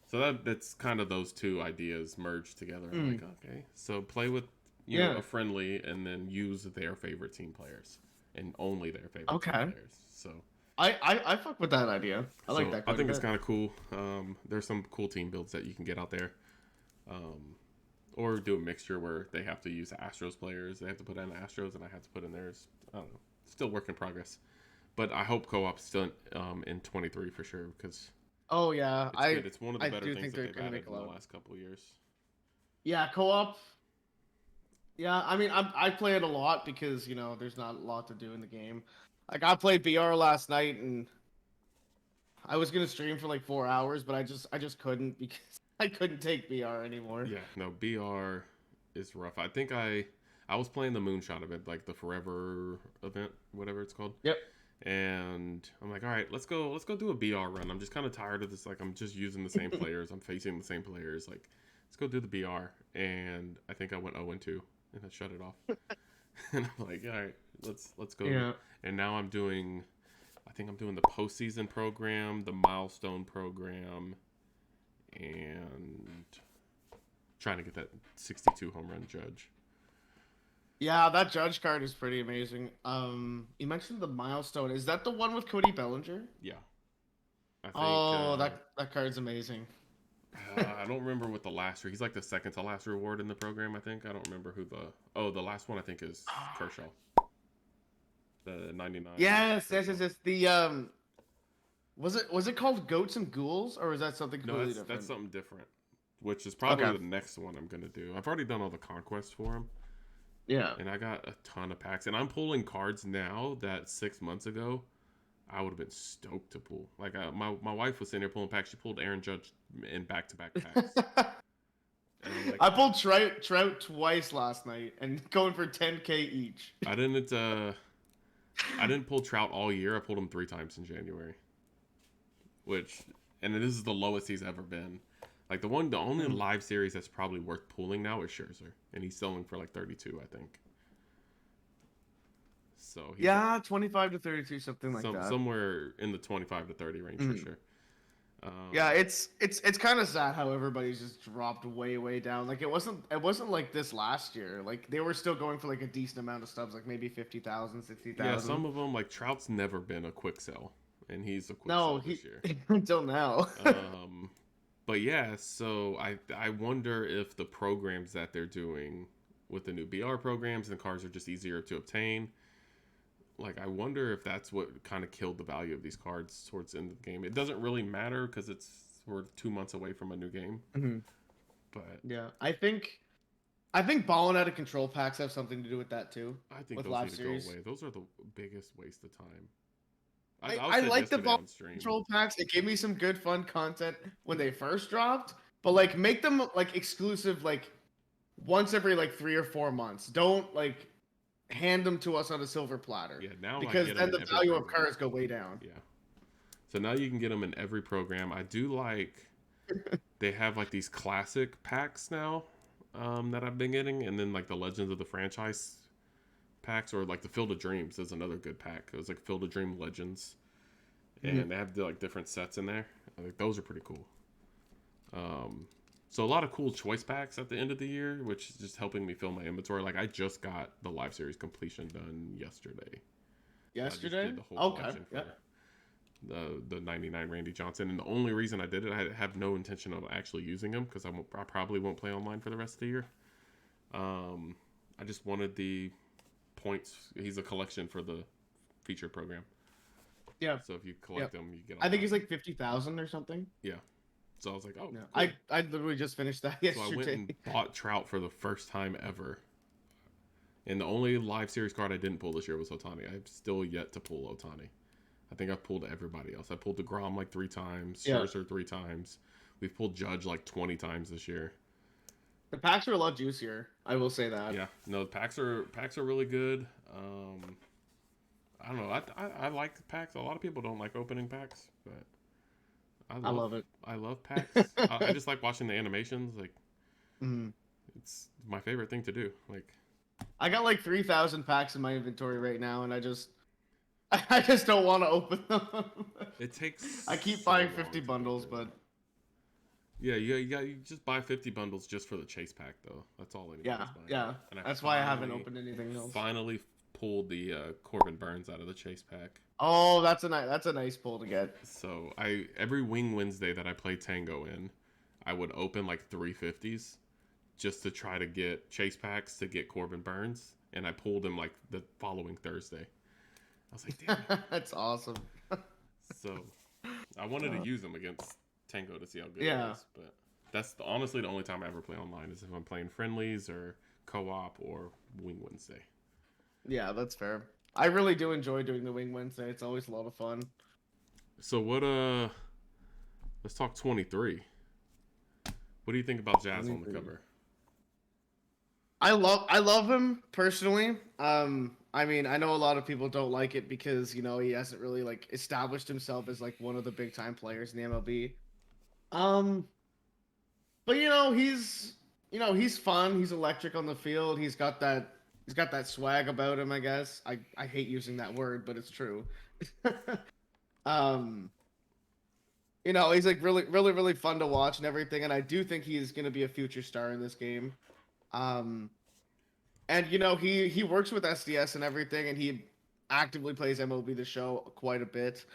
Speaker 1: so that's kind of those two ideas merged together. I'm like, okay, so play with a friendly, and then use their favorite team players and only their favorite
Speaker 3: Okay.
Speaker 1: team players. So
Speaker 3: I fuck with that idea. I like that.
Speaker 1: I think it's kind of cool. There's some cool team builds that you can get out there. Or do a mixture where they have to use Astros players. They have to put in Astros, and I have to put in theirs. I don't know. Still work in progress. But I hope co-op's still in 23 for sure because
Speaker 3: Oh yeah,
Speaker 1: it's good. It's one of the
Speaker 3: I
Speaker 1: better
Speaker 3: do
Speaker 1: things
Speaker 3: think
Speaker 1: that
Speaker 3: they're
Speaker 1: they've
Speaker 3: gonna
Speaker 1: added
Speaker 3: make a
Speaker 1: in the
Speaker 3: lot.
Speaker 1: last couple of years.
Speaker 3: Yeah, co-op. Yeah, I mean, I play it a lot because there's not a lot to do in the game. Like I played BR last night and I was gonna stream for like 4 hours, but I just couldn't because I couldn't take BR anymore.
Speaker 1: Yeah, no, BR is rough. I think I was playing the Moonshot event, like the Forever event, whatever it's called.
Speaker 3: Yep.
Speaker 1: And I'm like, all right, let's go do a BR run. I'm just kind of tired of this. Like, I'm just using the same players. I'm facing the same players. Like, let's go do the BR. And I think I went 0-2, and I shut it off. And I'm like, all right, let's go.
Speaker 3: Yeah.
Speaker 1: And now I think I'm doing the postseason program, the milestone program, and trying to get that 62 home run judge.
Speaker 3: Yeah, that judge card is pretty amazing. You mentioned the milestone. Is that the one with Cody Bellinger?
Speaker 1: Yeah. I think,
Speaker 3: Oh, that card's amazing.
Speaker 1: I don't remember what the last. He's like the second to last reward in the program. I think. I don't remember who the. Oh, the last one I think is Kershaw. The 99.
Speaker 3: Yes, yes,
Speaker 1: Kershaw.
Speaker 3: yes, yes. The was it called Goats and Ghouls, or was that something
Speaker 1: No,
Speaker 3: completely
Speaker 1: that's
Speaker 3: different?
Speaker 1: something different. Which is probably
Speaker 3: Okay.
Speaker 1: the next one I'm gonna do. I've already done all the conquests for him,
Speaker 3: Yeah.
Speaker 1: and I got a ton of packs. And I'm pulling cards now that 6 months ago I would have been stoked to pull. Like my wife was sitting there pulling packs. She pulled Aaron Judge in back-to-back packs, and I'm like,
Speaker 3: I pulled Trout twice last night and going for 10K each.
Speaker 1: I didn't pull Trout all year. I pulled him 3 times in January, and this is the lowest he's ever been. Like the only live series that's probably worth pulling now is Scherzer, and he's selling for like 32, I think. So
Speaker 3: Yeah, 25 to 32, something like that.
Speaker 1: somewhere in the 25 to 30 range for sure.
Speaker 3: Yeah, it's kind of sad how everybody's just dropped way down. Like it wasn't like this last year. Like they were still going for like a decent amount of stubs, like maybe 50,000, 60,000.
Speaker 1: Yeah, some of them like Trout's never been a quick sell, and he's a quick
Speaker 3: No,
Speaker 1: sell this year.
Speaker 3: until now.
Speaker 1: But yeah, so I wonder if the programs that they're doing with the new BR programs and the cards are just easier to obtain. Like, I wonder if that's what kind of killed the value of these cards towards the end of the game. It doesn't really matter because we're 2 months away from a new game.
Speaker 3: Mhm.
Speaker 1: But
Speaker 3: Yeah, I think balling out of control packs have something to do with that too.
Speaker 1: I think
Speaker 3: with
Speaker 1: those
Speaker 3: live
Speaker 1: need
Speaker 3: series.
Speaker 1: to go away. Those are the biggest waste of time.
Speaker 3: I
Speaker 1: said
Speaker 3: like the
Speaker 1: yesterday
Speaker 3: ball
Speaker 1: on stream.
Speaker 3: control packs. It gave me some good fun content when they first dropped, but like make them like exclusive like once every like 3 or 4 months. Don't like hand them to us on a silver platter.
Speaker 1: Yeah, now I
Speaker 3: because
Speaker 1: get
Speaker 3: then
Speaker 1: them
Speaker 3: the
Speaker 1: in every
Speaker 3: value of
Speaker 1: program.
Speaker 3: cards go way down.
Speaker 1: Yeah. So now you can get them in every program. I do like they have like these classic packs now that I've been getting, and then like the Legends of the Franchise packs, or like the Field of Dreams is another good pack. It was like Field of Dream Legends, and they have like different sets in there. I think those are pretty cool. So a lot of cool choice packs at the end of the year, which is just helping me fill my inventory. Like I just got the live series completion done yesterday. I just
Speaker 3: Yesterday?
Speaker 1: did the whole
Speaker 3: Okay.
Speaker 1: collection
Speaker 3: Yeah.
Speaker 1: for the 99 Randy Johnson, and the only reason I did it, I have no intention of actually using him because I probably won't play online for the rest of the year. I just wanted the points. He's a collection for the feature program.
Speaker 3: Yeah.
Speaker 1: So if you collect them, you get.
Speaker 3: I think he's like 50,000 or something.
Speaker 1: Yeah. So I was like, oh,
Speaker 3: Yeah.
Speaker 1: cool.
Speaker 3: I literally just finished that
Speaker 1: So
Speaker 3: yesterday.
Speaker 1: I went and bought Trout for the first time ever. And the only live series card I didn't pull this year was Otani. I've still yet to pull Otani. I think I've pulled everybody else. I pulled DeGrom like 3 times,
Speaker 3: Yeah.
Speaker 1: Scherzer 3 times. We've pulled Judge like 20 times this year.
Speaker 3: The packs are a lot juicier. I will say that.
Speaker 1: Yeah, no, the packs are really good. I don't know. I like packs. A lot of people don't like opening packs, but
Speaker 3: I love it.
Speaker 1: I love packs. I just like watching the animations. Like,
Speaker 3: Mhm.
Speaker 1: it's my favorite thing to do. Like,
Speaker 3: I got like 3,000 packs in my inventory right now, and I just don't want to open them.
Speaker 1: it takes.
Speaker 3: I keep
Speaker 1: so
Speaker 3: buying
Speaker 1: long
Speaker 3: 50
Speaker 1: to
Speaker 3: bundles,
Speaker 1: open.
Speaker 3: but
Speaker 1: Yeah, you just buy 50 bundles just for the chase pack though. That's all anybody's
Speaker 3: yeah,
Speaker 1: buying.
Speaker 3: yeah.
Speaker 1: And
Speaker 3: That's why I haven't opened anything else.
Speaker 1: Finally pulled the Corbin Burns out of the chase pack.
Speaker 3: Oh, that's a nice pull to get.
Speaker 1: So every Wing Wednesday that I play Tango in, I would open like 350s just to try to get chase packs to get Corbin Burns, and I pulled him like the following Thursday. I was like, damn it.
Speaker 3: That's awesome.
Speaker 1: So I wanted to use him against Tango to see how good
Speaker 3: Yeah.
Speaker 1: he is, but that's honestly the only time I ever play online is if I'm playing friendlies or co-op or Wing Wednesday.
Speaker 3: Yeah, that's fair. I really do enjoy doing the Wing Wednesday. It's always a lot of fun.
Speaker 1: So let's talk 23. What do you think about Jazz on the
Speaker 3: 23.
Speaker 1: cover?
Speaker 3: I love him personally. I mean, I know a lot of people don't like it because, you know, he hasn't really like established himself as like one of the big time players in the MLB. But he's fun. He's electric on the field. He's got that swag about him, I guess. I hate using that word, but it's true. He's like really fun to watch and everything, and I do think he's going to be a future star in this game. And he works with SDS and everything, and he actively plays MLB The Show quite a bit.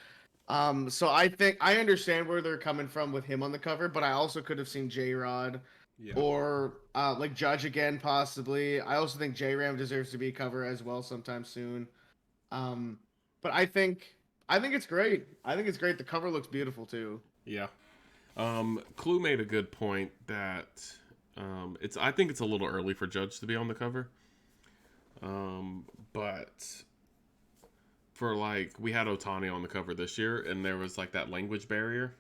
Speaker 3: So I think I understand where they're coming from with him on the cover, but I also could have seen J-Rod
Speaker 1: Yeah.
Speaker 3: or like Judge again possibly. I also think J-Ram deserves to be a cover as well sometime soon. Um, but I think it's great. I think it's great. The cover looks beautiful too.
Speaker 1: Yeah. Clue made a good point that I think it's a little early for Judge to be on the cover. But for like we had Otani on the cover this year, and there was like that language barrier,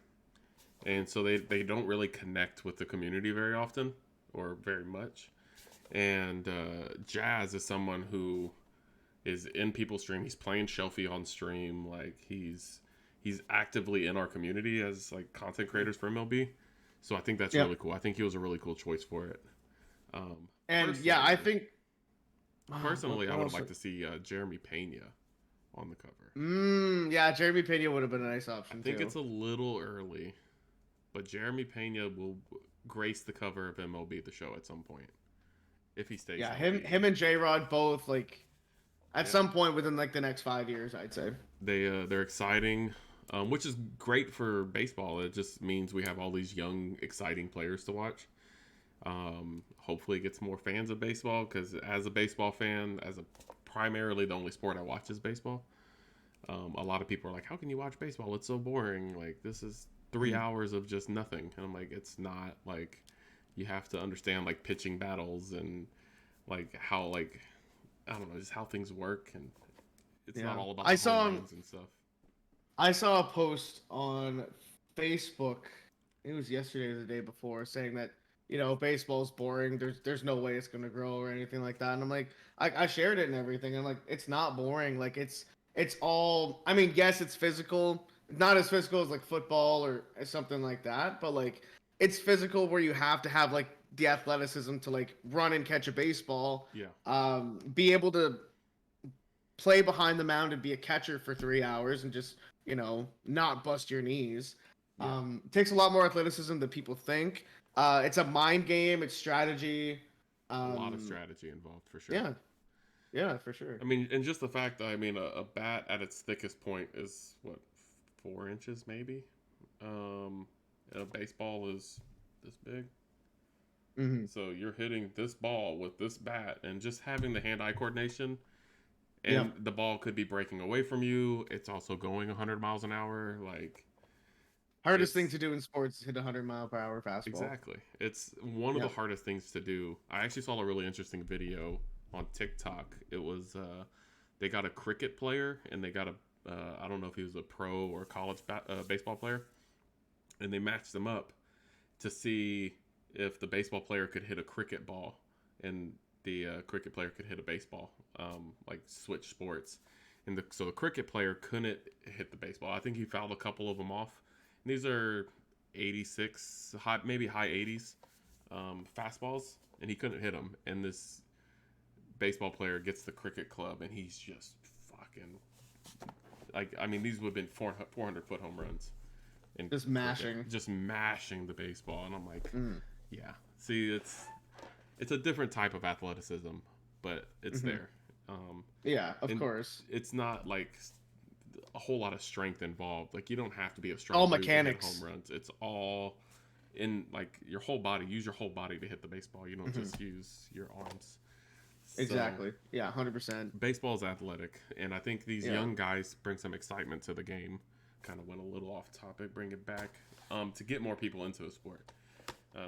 Speaker 1: and so they don't really connect with the community very often or very much. And Jazz is someone who is in people's stream. He's playing Shelfie on stream. Like he's actively in our community as like content creators for MLB. So I think that's
Speaker 3: Yeah.
Speaker 1: really cool. I think he was a really cool choice for it.
Speaker 3: And yeah, I think
Speaker 1: personally, I
Speaker 3: what
Speaker 1: would
Speaker 3: else?
Speaker 1: like to see Jeremy Pena on the cover.
Speaker 3: Yeah, Jeremy Pena would have been a nice
Speaker 1: I
Speaker 3: option
Speaker 1: think
Speaker 3: too.
Speaker 1: it's a little early, but Jeremy Pena will grace the cover of MLB The Show at some point if he stays.
Speaker 3: Yeah,
Speaker 1: healthy.
Speaker 3: him and J-Rod both like at
Speaker 1: Yeah.
Speaker 3: some point within like the next 5 years, I'd say.
Speaker 1: They're exciting, which is great for baseball. It just means we have all these young, exciting players to watch. Hopefully, it gets more fans of baseball because as a baseball fan, primarily the only sport I watch is baseball. A lot of people are like, "How can you watch baseball? It's so boring. Like this is 3 hours of just nothing." And I'm like, "It's not like you have to understand like pitching battles and like how like I don't know just how things work and it's not all about the home runs and stuff."
Speaker 3: I saw a post on Facebook. It was yesterday or the day before, saying that baseball's boring. There's no way it's gonna grow or anything like that. And I'm like, I shared it and everything. I'm like, it's not boring. Like it's all. I mean, yes, it's physical. Not as physical as like football or something like that, but like it's physical where you have to have like the athleticism to like run and catch a baseball.
Speaker 1: Yeah.
Speaker 3: Be able to play behind the mound and be a catcher for 3 hours and just not bust your knees.
Speaker 1: Yeah.
Speaker 3: It takes a lot more athleticism than people think. It's a mind game. It's strategy.
Speaker 1: A lot of strategy involved for sure.
Speaker 3: Yeah, for sure.
Speaker 1: I mean, and just the fact that a bat at its thickest point is what 4 inches maybe. And a baseball is this big.
Speaker 3: Mm-hmm.
Speaker 1: So you're hitting this ball with this bat, and just having the hand-eye coordination, and the ball could be breaking away from you. It's also going 100 miles an hour. Like
Speaker 3: Hardest thing to do in sports is hit 100-mile-per-hour fastball.
Speaker 1: exactly, it's one of the hardest things to do. I actually saw a really interesting video on TikTok. It was they got a cricket player, and they got a I don't know if he was a pro or college baseball player, and they matched them up to see if the baseball player could hit a cricket ball and the cricket player could hit a baseball, like switch sports. And so the cricket player couldn't hit the baseball. I think he fouled a couple of them off. And these are 86, maybe high 80s fastballs, and he couldn't hit them. And this baseball player gets the cricket club, and he's just fucking like, I mean, these would have been 400-foot home runs. And
Speaker 3: Just mashing.
Speaker 1: just mashing the baseball, and I'm like, yeah. See, it's a different type of athleticism, but it's there.
Speaker 3: Yeah, of course.
Speaker 1: It's not like a whole lot of strength involved. Like you don't have to be a strong
Speaker 3: All
Speaker 1: dude to hit
Speaker 3: mechanics.
Speaker 1: home runs. It's all in like your whole body. Use your whole body to hit the baseball. You don't just use your arms. So,
Speaker 3: Exactly. Yeah, 100%.
Speaker 1: baseball is athletic, and I think these young guys bring some excitement to the game. Kind of went a little off topic. Bring it back to get more people into the sport.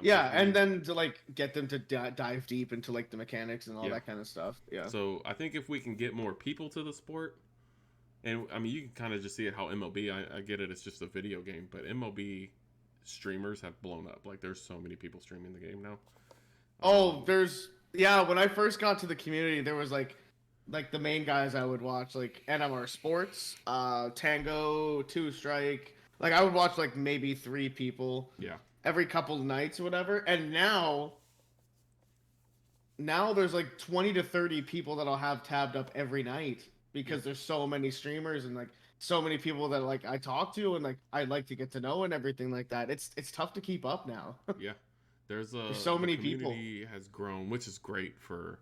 Speaker 3: Yeah, and then to like get them to dive deep into like the mechanics and all
Speaker 1: Yeah.
Speaker 3: that kind of stuff. Yeah.
Speaker 1: So I think if we can get more people to the sport, and I mean you can kind of just see it how MLB. I get it; it's just a video game, but MLB streamers have blown up. Like there's so many people streaming the game now.
Speaker 3: When I first got to the community, there was like the main guys I would watch, like NMR Sports, Tango, Two Strike. Like I would watch like maybe 3 people
Speaker 1: Yeah,
Speaker 3: every couple nights or whatever. And now there's like 20 to 30 people that I'll have tabbed up every night because there's so many streamers and like so many people that like I talk to and like I like to get to know and everything like that. It's tough to keep up now.
Speaker 1: yeah. There's
Speaker 3: so many
Speaker 1: the
Speaker 3: people.
Speaker 1: community has grown, which is great for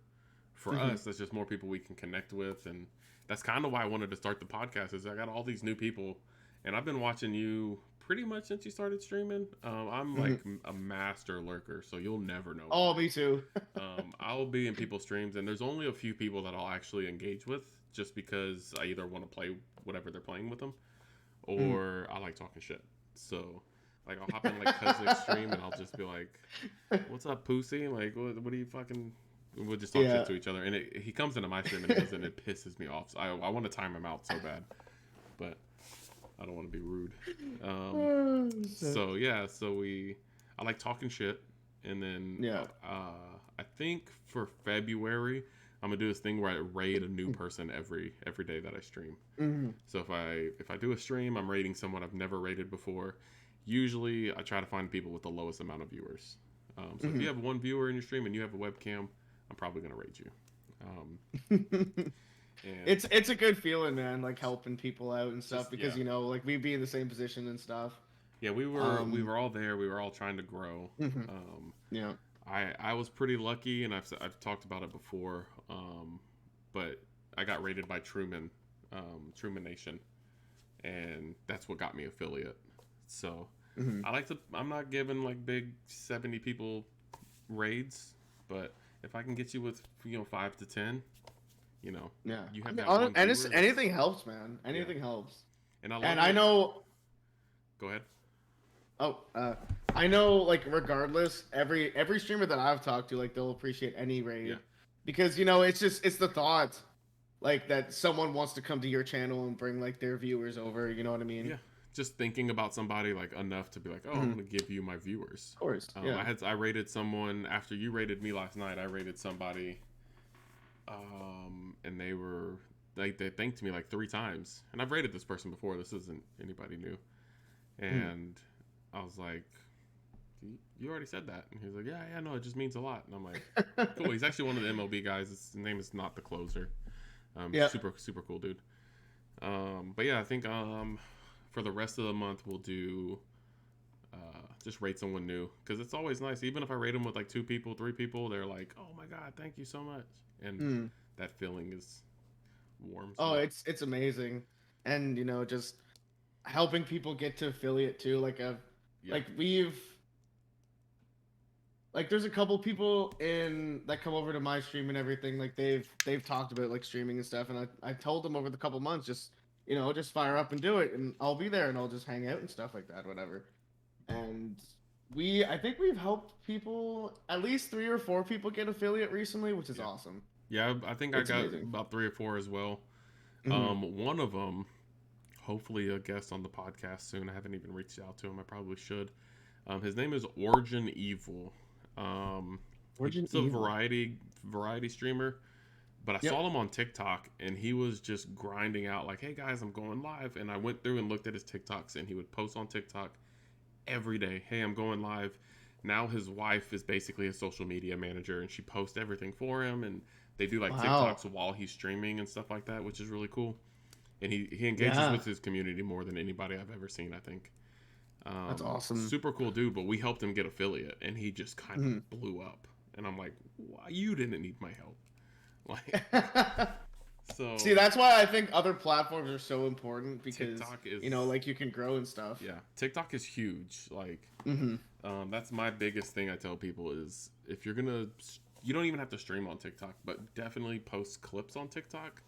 Speaker 1: us. There's just more people we can connect with, and that's kind of why I wanted to start the podcast. Is I got all these new people, And I've been watching you pretty much since you started streaming. I'm like a master lurker, so you'll never know.
Speaker 3: Oh, me too.
Speaker 1: I'll be in people's streams, and there's only a few people that I'll actually engage with, just because I either want to play whatever they're playing with them, or I like talking shit. So, like, I'll hop in like Kuznik's stream, and I'll just be like, "What's up, Pussy? Like, what are you fucking?" We'll just talk shit to each other, and he comes into my stream and he does it, and it pisses me off. So I want to time him out so bad, but I don't want to be rude. So yeah, I like talking shit, and then I think for February I'm gonna do this thing where I raid a new person every day that I stream. So if I do a stream, I'm raiding someone I've never raided before. Usually I try to find people with the lowest amount of viewers. So if you have one viewer in your stream and you have a webcam, I'm probably gonna raid you. And
Speaker 3: It's a good feeling, man. Like helping people out and stuff because
Speaker 1: yeah.
Speaker 3: you know, like we'd be in the same position and stuff.
Speaker 1: Yeah, we were all there. We were all trying to grow.
Speaker 3: Yeah.
Speaker 1: I was pretty lucky, and I've talked about it before. But I got rated by Truman Nation, and that's what got me affiliate. So I'm not giving like big 70 people raids, but if I can get you with 5 to 10, you have that one
Speaker 3: and
Speaker 1: viewer,
Speaker 3: anything helps, man. Anything helps.
Speaker 1: And
Speaker 3: I know.
Speaker 1: Go ahead.
Speaker 3: Oh, I know. Like, regardless, every streamer that I've talked to, like, they'll appreciate any raid because it's the thought, like, that someone wants to come to your channel and bring like their viewers over. You know what I mean?
Speaker 1: Yeah. Just thinking about somebody like enough to be like, oh, I'm gonna give you my viewers.
Speaker 3: Of course.
Speaker 1: I rated someone after you rated me last night. I rated somebody, and they thanked me like 3 times. And I've rated this person before. This isn't anybody new. And I was like, you already said that. And he was like, yeah, no, it just means a lot. And I'm like, cool. He's actually one of the MLB guys. His name is Not the Closer. Super cool dude. But yeah, I think for the rest of the month we'll do just rate someone new, because it's always nice. Even if I rate them with like 2 people, 3 people, they're like, oh my god, thank you so much, and that feeling is warm.
Speaker 3: Oh, it's amazing, and just helping people get to affiliate too. Like there's a couple people that come over to my stream and everything. Like they've talked about like streaming and stuff, and I told them over the couple months just fire up and do it, and I'll be there and I'll just hang out and stuff like that, whatever. And I think we've helped people, at least 3 or 4 people get affiliate recently, which is awesome.
Speaker 1: Yeah, I think I got
Speaker 3: amazing.
Speaker 1: about 3 or 4 as well. One of them, hopefully a guest on the podcast soon. I haven't even reached out to him. I probably should. His name is Origin Evil. He's a variety streamer. But I saw him on TikTok, and he was just grinding out like, hey guys, I'm going live. And I went through and looked at his TikToks, and he would post on TikTok every day, hey, I'm going live. Now his wife is basically a social media manager, and she posts everything for him, and they do like TikToks while he's streaming and stuff like that, which is really cool. And he engages with his community more than anybody I've ever seen, I think.
Speaker 3: That's awesome.
Speaker 1: Super cool dude, but we helped him get affiliate, and he just kind of blew up. And I'm like, why? You didn't need my help. Like, so
Speaker 3: see, that's why I think other platforms are so important, because
Speaker 1: TikTok is,
Speaker 3: like you can grow and stuff.
Speaker 1: Yeah, TikTok is huge. Like, that's my biggest thing I tell people is, if you're gonna, you don't even have to stream on TikTok, but definitely post clips on TikTok.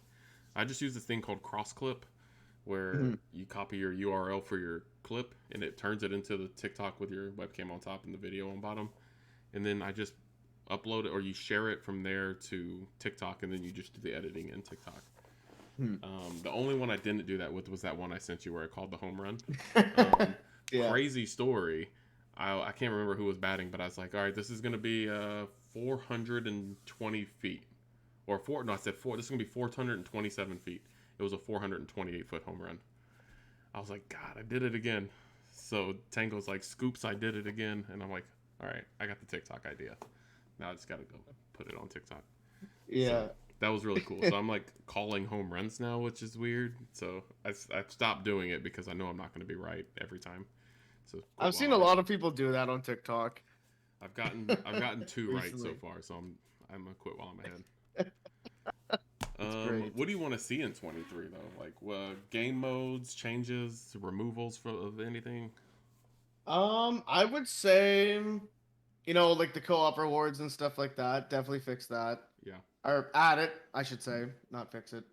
Speaker 1: I just use this thing called cross clip, where you copy your URL for your clip and it turns it into the TikTok with your webcam on top and the video on bottom, and then I just upload it, or you share it from there to TikTok, and then you just do the editing in TikTok. The only one I didn't do that with was that one I sent you where I called the home run. Crazy story. I can't remember who was batting, but I was like, all right, this is going to be 420 feet. Or I said 4. This is going to be 427 feet. It was a 428-foot home run. I was like, God, I did it again. So Tango's like, Scoops, I did it again. And I'm like, all right, I got the TikTok idea. Now I just got to go put it on TikTok.
Speaker 3: Yeah.
Speaker 1: So that was really cool. So I'm like calling home runs now, which is weird. So I've stopped doing it because I know I'm not going to be right every time. So
Speaker 3: I've seen a lot of people do that on TikTok.
Speaker 1: I've gotten 2 right so far. So I'm going to quit while I'm ahead.
Speaker 3: It's great.
Speaker 1: What do you want to see in 23 though? Like, game modes, changes, removals of anything?
Speaker 3: I would say, like the co-op rewards and stuff like that. Definitely fix that.
Speaker 1: Yeah.
Speaker 3: Or add it, I should say, not fix it.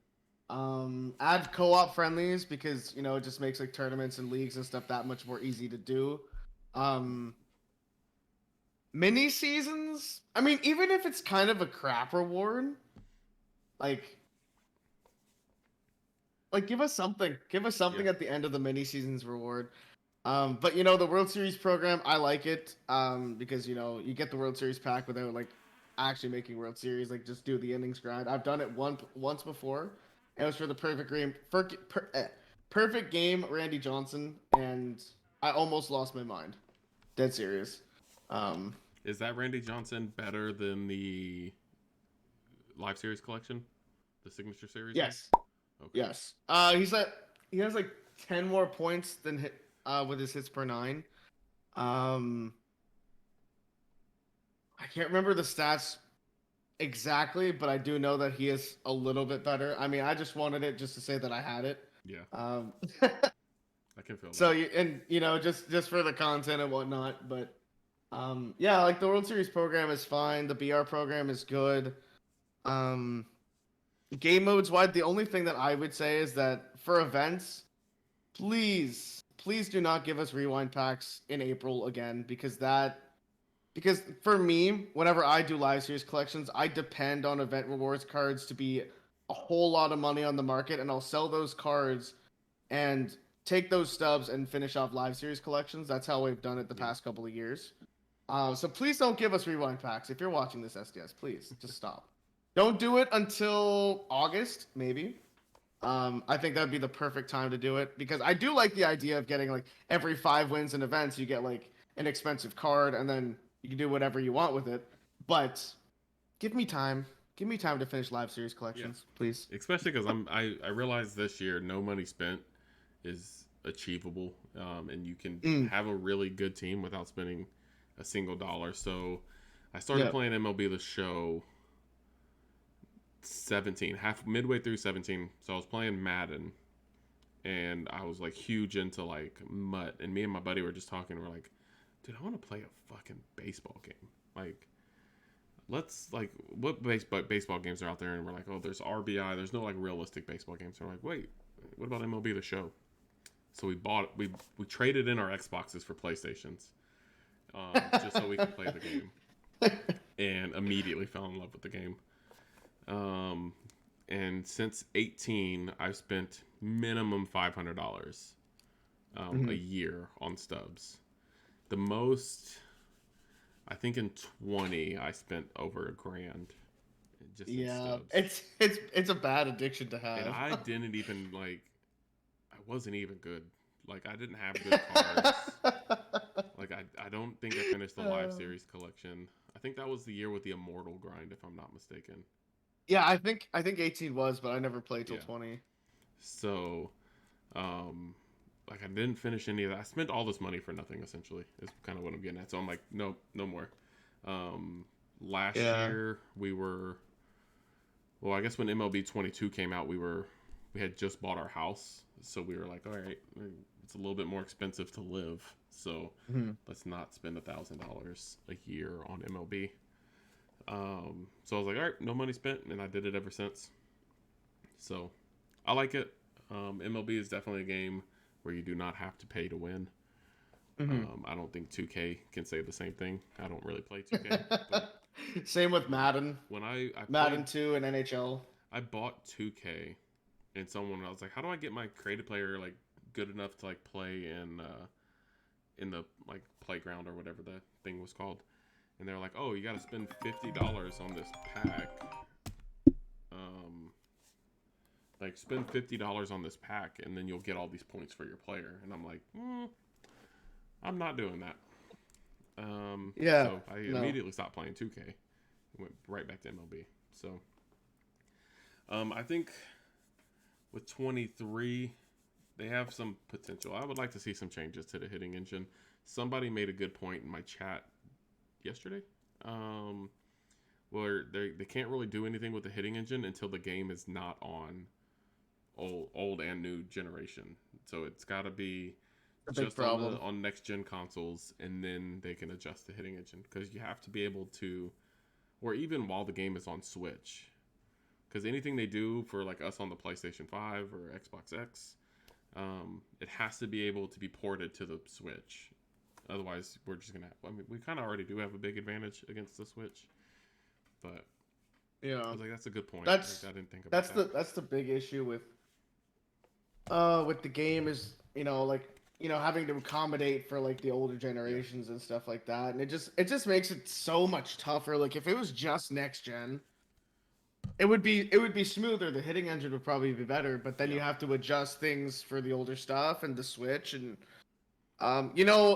Speaker 3: Add co-op friendlies because it just makes like tournaments and leagues and stuff that much more easy to do. Um, Mini seasons. I mean, even if it's kind of a crap reward, like give us something. Give us something
Speaker 1: Yeah.
Speaker 3: at the end of the mini seasons reward. But the World Series program, I like it. Because you get the World Series pack without like actually making World Series. Like just do the innings grind. I've done it once before. It was for the perfect game, Randy Johnson, and I almost lost my mind. Dead serious. Um,
Speaker 1: Is that Randy Johnson better than the Live Series collection, the Signature Series?
Speaker 3: yes,
Speaker 1: Okay.
Speaker 3: yes. He has like 10 more points than with his hits per nine. I can't remember the stats exactly, but I do know that he is a little bit better. I mean, I just wanted it just to say that I had it.
Speaker 1: Yeah.
Speaker 3: Um,
Speaker 1: I can feel
Speaker 3: so
Speaker 1: that.
Speaker 3: just for the content and whatnot, but yeah, like the World Series program is fine. The BR program is good. Um, Game modes wide, the only thing that I would say is that for events, please do not give us rewind packs in April again because for me, whenever I do live series collections, I depend on event rewards cards to be a whole lot of money on the market, and I'll sell those cards and take those stubs and finish off live series collections. That's how we've done it the
Speaker 1: Yeah.
Speaker 3: past couple of years. So please don't give us rewind packs. If you're watching this, SDS, please just stop. Don't do it until August, maybe. I think that'd be the perfect time to do it because I do like the idea of getting like every 5 wins in events, you get like an expensive card, and then you can do whatever you want with it. But give me time. Give me time to finish live series collections, please.
Speaker 1: Especially because I realized this year no money spent is achievable, and you can have a really good team without spending a single dollar. So I started playing MLB The Show 17, midway through 17. So I was playing Madden, and I was like huge into like MUT, and me and my buddy were just talking. We're like, dude, I want to play a fucking baseball game. Like, let's like what baseball games are out there? And we're like, oh, there's RBI. There's no like realistic baseball games. So we're like, wait, what about MLB The Show? So we traded in our Xboxes for PlayStations, just so we could play the game, and immediately fell in love with the game. And since 18, I've spent minimum $500 a year on stubs. The most, I think in 20, I spent over $1,000 just in stubs.
Speaker 3: It's a bad addiction to have.
Speaker 1: And I didn't even like, I wasn't even good. Like I didn't have good cards. Like I don't think I finished the Live Series collection. I think that was the year with the Immortal grind, if I'm not mistaken.
Speaker 3: Yeah, I think 18 was, but I never played till 20.
Speaker 1: So, like I didn't finish any of that. I spent all this money for nothing. Essentially, is kind of what I'm getting at. So I'm like, nope, no more. Last year we were. Well, I guess when MLB 22 came out, we had just bought our house, so we were like, all right, it's a little bit more expensive to live, so let's not spend $1,000 a year on MLB. So I was like, all right, no money spent, and I did it ever since. So I like it. MLB is definitely a game where you do not have to pay to win. I don't think 2K can say the same thing. I don't really play 2K. But
Speaker 3: same with Madden.
Speaker 1: when I
Speaker 3: Madden 2 and NHL.
Speaker 1: I bought 2K, and I was like, how do I get my creative player like good enough to like play in the like playground or whatever the thing was called? And they're like, oh, you got to spend $50 on this pack. Like spend $50 on this pack, and then you'll get all these points for your player. And I'm like, I'm not doing that. So I immediately stopped playing 2K and went right back to MLB. So I think with 23, they have some potential. I would like to see some changes to the hitting engine. Somebody made a good point in my chat yesterday, where they can't really do anything with the hitting engine until the game is not on old and new generation. So it's got to be
Speaker 3: A big
Speaker 1: just
Speaker 3: problem.
Speaker 1: on next gen consoles, and then they can adjust the hitting engine, because you have to be able to, or even while the game is on Switch, because anything they do for like us on the PlayStation 5 or Xbox X, it has to be able to be ported to the Switch. Otherwise, we're just gonna. I mean, we kind of already do have a big advantage against the Switch, but I
Speaker 3: Yeah,
Speaker 1: was like, that's a good point.
Speaker 3: that's
Speaker 1: Like, I didn't think about that.
Speaker 3: that's the big issue with the game is, like, having to accommodate for like the older
Speaker 1: Yeah,
Speaker 3: generations and stuff like that, and it just makes it so much tougher. Like if it was just next gen, it would be smoother. The hitting engine would probably be better, but then
Speaker 1: yeah,
Speaker 3: you have to adjust things for the older stuff and the Switch, and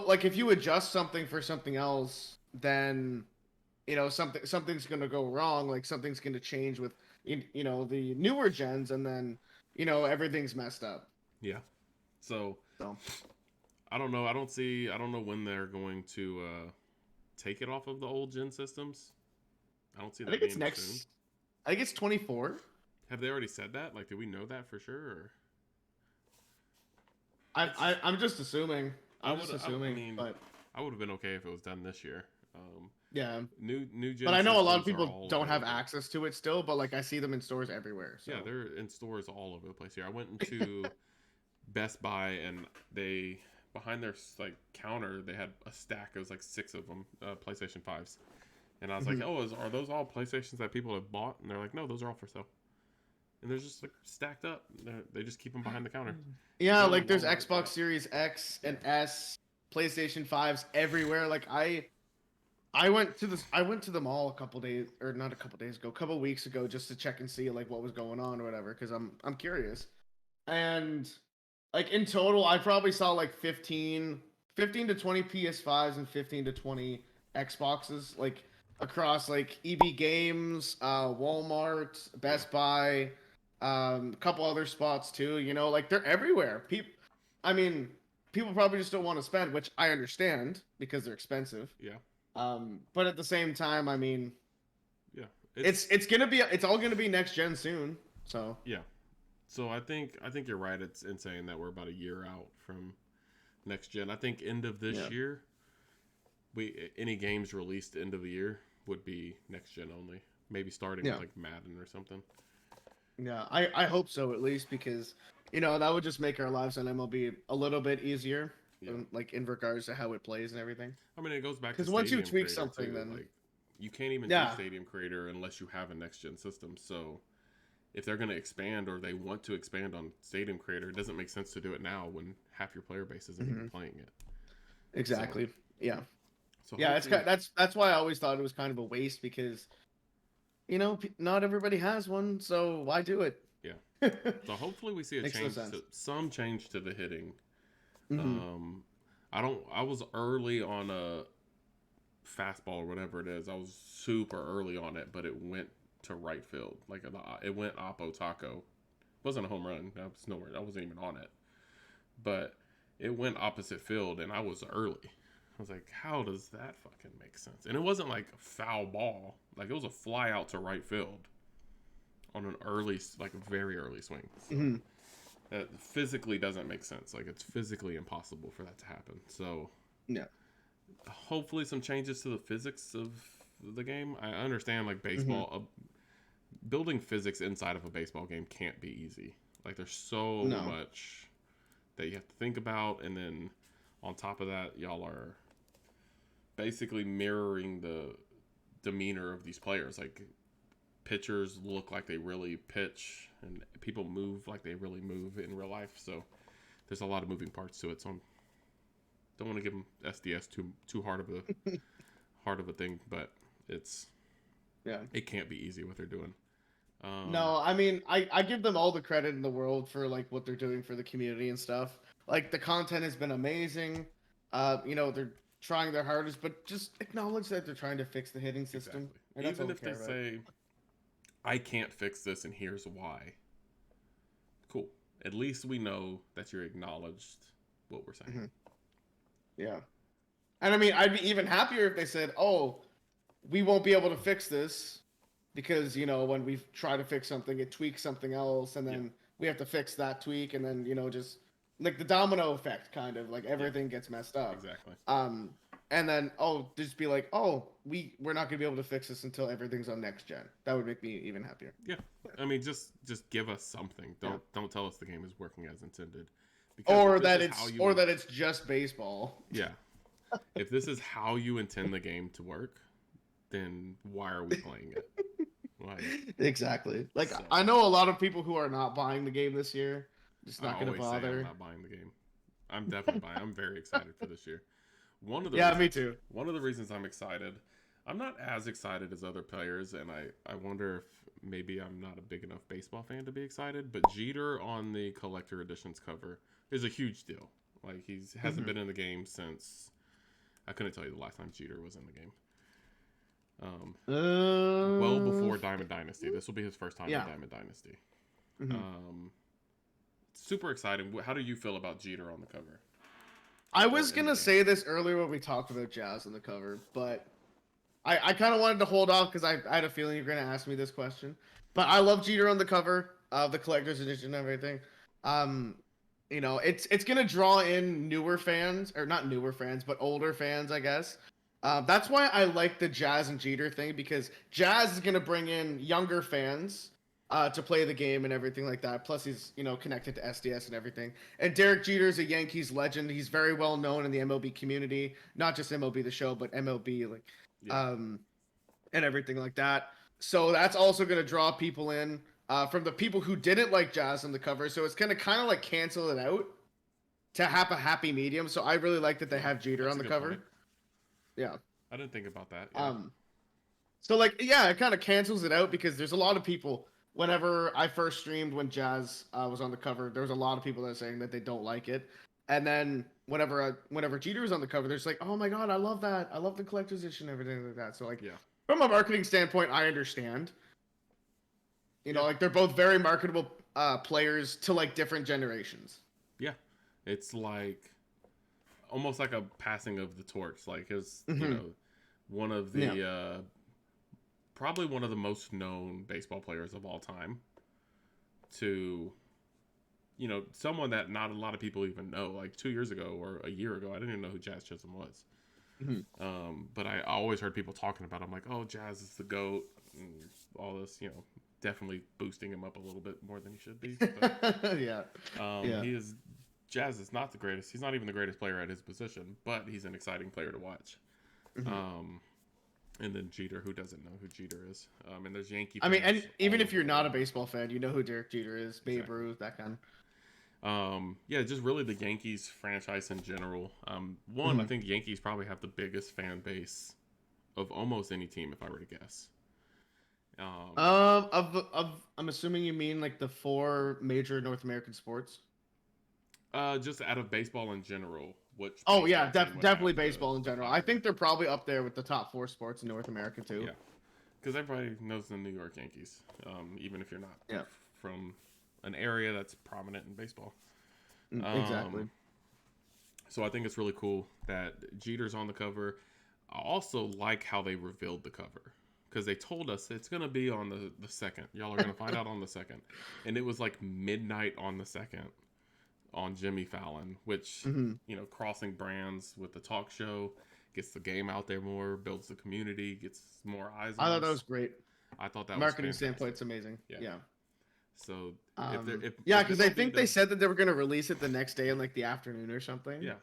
Speaker 3: like if you adjust something for something else, then something's gonna go wrong. Like something's gonna change with the newer gens, and then everything's messed up.
Speaker 1: yeah. So
Speaker 3: So
Speaker 1: I don't know. I don't know when they're going to take it off of the old gen systems. I don't see
Speaker 3: I
Speaker 1: that
Speaker 3: think it's
Speaker 1: being soon.
Speaker 3: next. I think it's 24.
Speaker 1: Have they already said that? Like, do we know that for sure? Or
Speaker 3: I,
Speaker 1: it's
Speaker 3: I I'm just assuming.
Speaker 1: I
Speaker 3: I'm
Speaker 1: would.
Speaker 3: just
Speaker 1: I
Speaker 3: assuming,
Speaker 1: mean,
Speaker 3: but
Speaker 1: I would have been okay if it was done this year.
Speaker 3: yeah.
Speaker 1: New
Speaker 3: But
Speaker 1: gen
Speaker 3: I know a lot of
Speaker 1: systems are
Speaker 3: people
Speaker 1: all
Speaker 3: don't have
Speaker 1: available.
Speaker 3: access to it still. But like I see them in stores everywhere.
Speaker 1: Yeah,
Speaker 3: So
Speaker 1: they're in stores all over the place here. I went into Best Buy, and they, behind their like counter, they had a stack. It was like 6 of them, PlayStation 5s. And I was like, "Oh, are those all PlayStations that people have bought?" And they're like, "No, those are all for sale." And they're just like stacked up. They just keep them behind the counter. You
Speaker 3: yeah,
Speaker 1: go to
Speaker 3: like there's
Speaker 1: Walmart,
Speaker 3: Xbox Series X and S, PlayStation 5s everywhere. Like I went to the mall a couple days, or not a couple days ago, a couple weeks ago, just to check and see like what was going on or whatever, because I'm curious. And like in total, I probably saw like 15 to 20 PS5s and 15 to 20 Xboxes, like across like EB Games, Walmart, Best Buy, a couple other spots too. Like they're everywhere. I mean, people probably just don't want to spend, which I understand because they're expensive.
Speaker 1: yeah,
Speaker 3: But at the same time, I mean,
Speaker 1: yeah.
Speaker 3: it's all gonna be next gen soon. So
Speaker 1: Yeah. So I think you're right. It's insane that we're about a year out from next gen. I think end of this
Speaker 3: yeah.
Speaker 1: year, we any games released end of the year would be next gen only. Maybe starting with
Speaker 3: Yeah.
Speaker 1: like Madden or something.
Speaker 3: Yeah, I hope so at least because that would just make our lives on MLB a little bit easier,
Speaker 1: Yeah.
Speaker 3: like in regards to how it plays and everything.
Speaker 1: I mean, it goes back to
Speaker 3: Because once you
Speaker 1: Stadium
Speaker 3: tweak
Speaker 1: Creator
Speaker 3: something,
Speaker 1: too.
Speaker 3: then
Speaker 1: Like, you can't even do
Speaker 3: yeah,
Speaker 1: Stadium Creator unless you have a next gen system. So if they're going to expand, or they want to expand on Stadium Creator, it doesn't make sense to do it now when half your player base isn't even playing it.
Speaker 3: exactly. Yeah,
Speaker 1: So
Speaker 3: yeah.
Speaker 1: hopefully,
Speaker 3: That's why I always thought it was kind of a waste because not everybody has one, so why do it?
Speaker 1: yeah. So hopefully we see a
Speaker 3: Makes no
Speaker 1: change
Speaker 3: sense.
Speaker 1: to some change to the hitting.
Speaker 3: Hmm.
Speaker 1: I was early on a fastball or whatever it is. I was super early on it, but it went to right field. Like, it went oppo taco. It wasn't a home run. I was nowhere. I wasn't even on it. But it went opposite field, and I was early. I was like, how does that fucking make sense? And it wasn't like a foul ball. Like, it was a fly out to right field on an early, like a very early swing. So
Speaker 3: Hmm.
Speaker 1: that physically doesn't make sense. Like, it's physically impossible for that to happen. So
Speaker 3: Yeah.
Speaker 1: hopefully some changes to the physics of the game. I understand, like,
Speaker 3: Hmm.
Speaker 1: baseball, building physics inside of a baseball game can't be easy. Like, there's so
Speaker 3: No.
Speaker 1: much that you have to think about, and then on top of that, y'all are basically mirroring the demeanor of these players. Like, pitchers look like they really pitch, and people move like they really move in real life. So there's a lot of moving parts to it. So I don't want to give them SDS too hard of a thing, but
Speaker 3: Yeah.
Speaker 1: it can't be easy what they're doing.
Speaker 3: No, I mean, I give them all the credit in the world for like what they're doing for the community and stuff. Like the content has been amazing. They're trying their hardest, but just acknowledge that they're trying to fix the hitting system,
Speaker 1: Exactly.
Speaker 3: and that's all
Speaker 1: Even
Speaker 3: we
Speaker 1: if they
Speaker 3: care about.
Speaker 1: say, I can't fix this and here's why. Cool. At least we know that you're acknowledged what we're saying.
Speaker 3: Hmm. Yeah, and I mean, I'd be even happier if they said, "Oh, we won't be able to fix this, because when we try to fix something, it tweaks something else, and then we have to fix that tweak, and then just like the domino effect, kind of like everything gets messed up.
Speaker 1: Exactly.
Speaker 3: And then just be like, we're not gonna be able to fix this until everything's on next gen. That would make me even happier.
Speaker 1: Yeah, I mean, just give us something. Don't tell us the game is working as intended.
Speaker 3: Or that it's just baseball.
Speaker 1: Yeah. If this is how you intend the game to work, then why are we playing it?
Speaker 3: Exactly. Like, I know a lot of people who are not buying the game this year. Just not going to bother.
Speaker 1: I'm not buying the game. I'm definitely buying. I'm very excited for this year. Me
Speaker 3: too.
Speaker 1: One of the reasons I'm excited, I'm not as excited as other players, and I wonder if maybe I'm not a big enough baseball fan to be excited, but Jeter on the collector editions cover is a huge deal. Like, he hasn't been in the game since, I couldn't tell you the last time Jeter was in the game. Well before Diamond Dynasty. This will be his first time in Diamond Dynasty. Super exciting. How do you feel about Jeter on the cover?
Speaker 3: I was going to say this earlier when we talked about Jazz on the cover, but I kind of wanted to hold off because I had a feeling you're going to ask me this question. But I love Jeter on the cover of the collector's edition and everything. It's going to draw in newer fans, or not newer fans, but older fans, I guess. That's why I like the Jazz and Jeter thing, because Jazz is going to bring in younger fans to play the game and everything like that. Plus, he's connected to SDS and everything. And Derek Jeter is a Yankees legend. He's very well known in the MLB community, not just MLB the show, but MLB and everything like that. So that's also going to draw people in from the people who didn't like Jazz on the cover. So it's going to kind of like cancel it out to have a happy medium. So I really like that they have Jeter on the cover.
Speaker 1: Point.
Speaker 3: Yeah.
Speaker 1: I didn't think about that. Yeah.
Speaker 3: So it kind of cancels it out, because there's a lot of people, whenever I first streamed when Jazz was on the cover, there was a lot of people that are saying that they don't like it. And then whenever Jeter was on the cover, they're just like, oh my God, I love that. I love the collector's edition and everything like that. So from a marketing standpoint, I understand. Like, they're both very marketable players to like different generations.
Speaker 1: Yeah. It's like almost like a passing of the torch. Like, his, one of the probably one of the most known baseball players of all time to someone that not a lot of people even know. Like 2 years ago or a year ago, I didn't even know who Jazz Chisholm was. But I always heard people talking about him, like, oh, Jazz is the GOAT and all this, definitely boosting him up a little bit more than he should be. But, Jazz is not the greatest. He's not even the greatest player at his position, but he's an exciting player to watch. And then Jeter, who doesn't know who Jeter is? And there's Yankee fans.
Speaker 3: I mean, and even if you're not a baseball fan, you know who Derek Jeter is, Babe Ruth, that kind.
Speaker 1: Just really the Yankees franchise in general. I think Yankees probably have the biggest fan base of almost any team, if I were to guess.
Speaker 3: I'm assuming you mean like the 4 major North American sports.
Speaker 1: Just out of baseball in general.
Speaker 3: Definitely baseball in general. I think they're probably up there with the top 4 sports in North America too.
Speaker 1: Yeah, because everybody knows the New York Yankees, even if you're not from an area that's prominent in baseball.
Speaker 3: Exactly.
Speaker 1: So I think it's really cool that Jeter's on the cover. I also like how they revealed the cover, because they told us it's going to be on the 2nd. Y'all are going to find out on the 2nd. And it was like midnight on the 2nd on Jimmy Fallon, which, crossing brands with the talk show, gets the game out there more, builds the community, gets more eyes on
Speaker 3: I thought that was great.
Speaker 1: I thought that
Speaker 3: marketing
Speaker 1: was
Speaker 3: standpoint, it's amazing. Yeah.
Speaker 1: So
Speaker 3: because I think they said that they were going to release it the next day in like the afternoon or something.
Speaker 1: Yeah.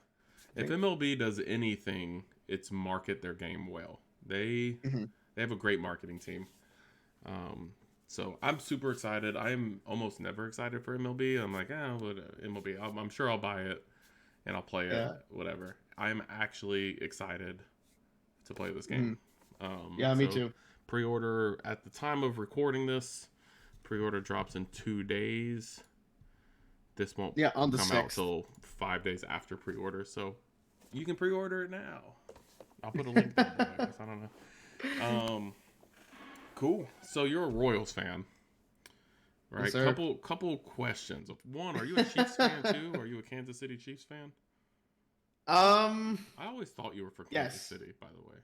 Speaker 1: If MLB does anything, it's market their game well. They have a great marketing team. So I'm super excited. I'm almost never excited for MLB. I'm like, MLB. I'm sure I'll buy it and I'll play it, whatever. I'm actually excited to play this game.
Speaker 3: Me too.
Speaker 1: Pre-order at the time of recording this. Pre-order drops in 2 days. This won't
Speaker 3: on the
Speaker 1: come
Speaker 3: 6th.
Speaker 1: out till 5 days after pre-order, so you can pre-order it now. I'll put a link down below, I guess. I don't know. Cool. So you're a Royals fan, right?
Speaker 3: Yes,
Speaker 1: couple questions. One, are you a Chiefs fan too? Are you a Kansas City Chiefs fan? I always thought you were for Kansas City, by the way.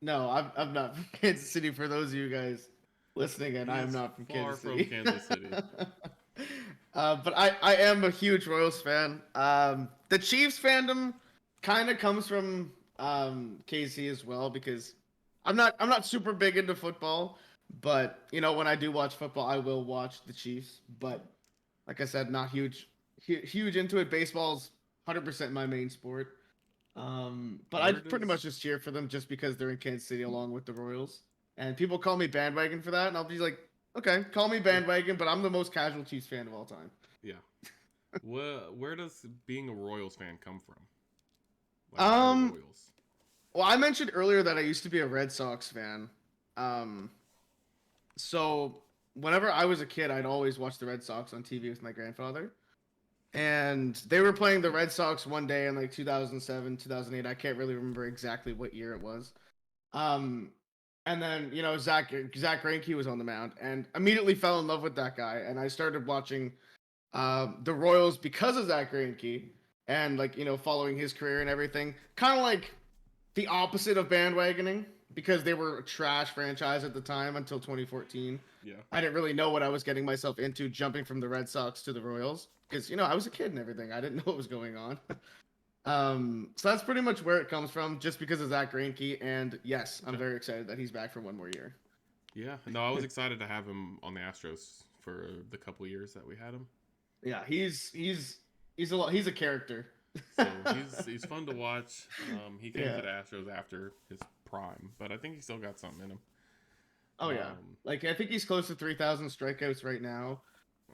Speaker 3: No, I'm not from Kansas City, for those of you guys listening, and I am
Speaker 1: He's
Speaker 3: not from
Speaker 1: far
Speaker 3: Kansas
Speaker 1: from
Speaker 3: City.
Speaker 1: Kansas City.
Speaker 3: But I am a huge Royals fan. The Chiefs fandom kind of comes from KC as well because I'm not super big into football, but when I do watch football, I will watch the Chiefs. But like I said, not huge into it. Baseball's 100% my main sport. But I
Speaker 1: Where
Speaker 3: pretty much
Speaker 1: does
Speaker 3: just cheer for them just because they're in Kansas City along with the Royals. And people call me bandwagon for that, and I'll be like, okay, call me bandwagon, but I'm the most casual Chiefs fan of all time.
Speaker 1: yeah? Where does being a Royals fan come from? Like why the
Speaker 3: Um,
Speaker 1: Royals?
Speaker 3: well, I mentioned earlier that I used to be a Red Sox fan. Um, so whenever I was a kid, I'd always watch the Red Sox on TV with my grandfather. And they were playing the Red Sox one day in like 2007, 2008. I can't really remember exactly what year it was. Um, and then Zach Greinke was on the mound, and immediately fell in love with that guy. And I started watching the Royals because of Zach Greinke, and following his career and everything. Kind of like the opposite of bandwagoning because they were a trash franchise at the time until 2014.
Speaker 1: Yeah.
Speaker 3: I didn't really know what I was getting myself into jumping from the Red Sox to the Royals because I was a kid and everything. I didn't know what was going on. So that's pretty much where it comes from, just because of Zach Greinke. And yes, I'm very excited that he's back for one more year.
Speaker 1: Yeah. No, I was excited to have him on the Astros for the couple years that we had him.
Speaker 3: Yeah, he's a character.
Speaker 1: So he's fun to watch. He came
Speaker 3: Yeah.
Speaker 1: to the Astros after his prime, but I think he still got something in him.
Speaker 3: Oh yeah, I think he's close to 3,000 strikeouts right now.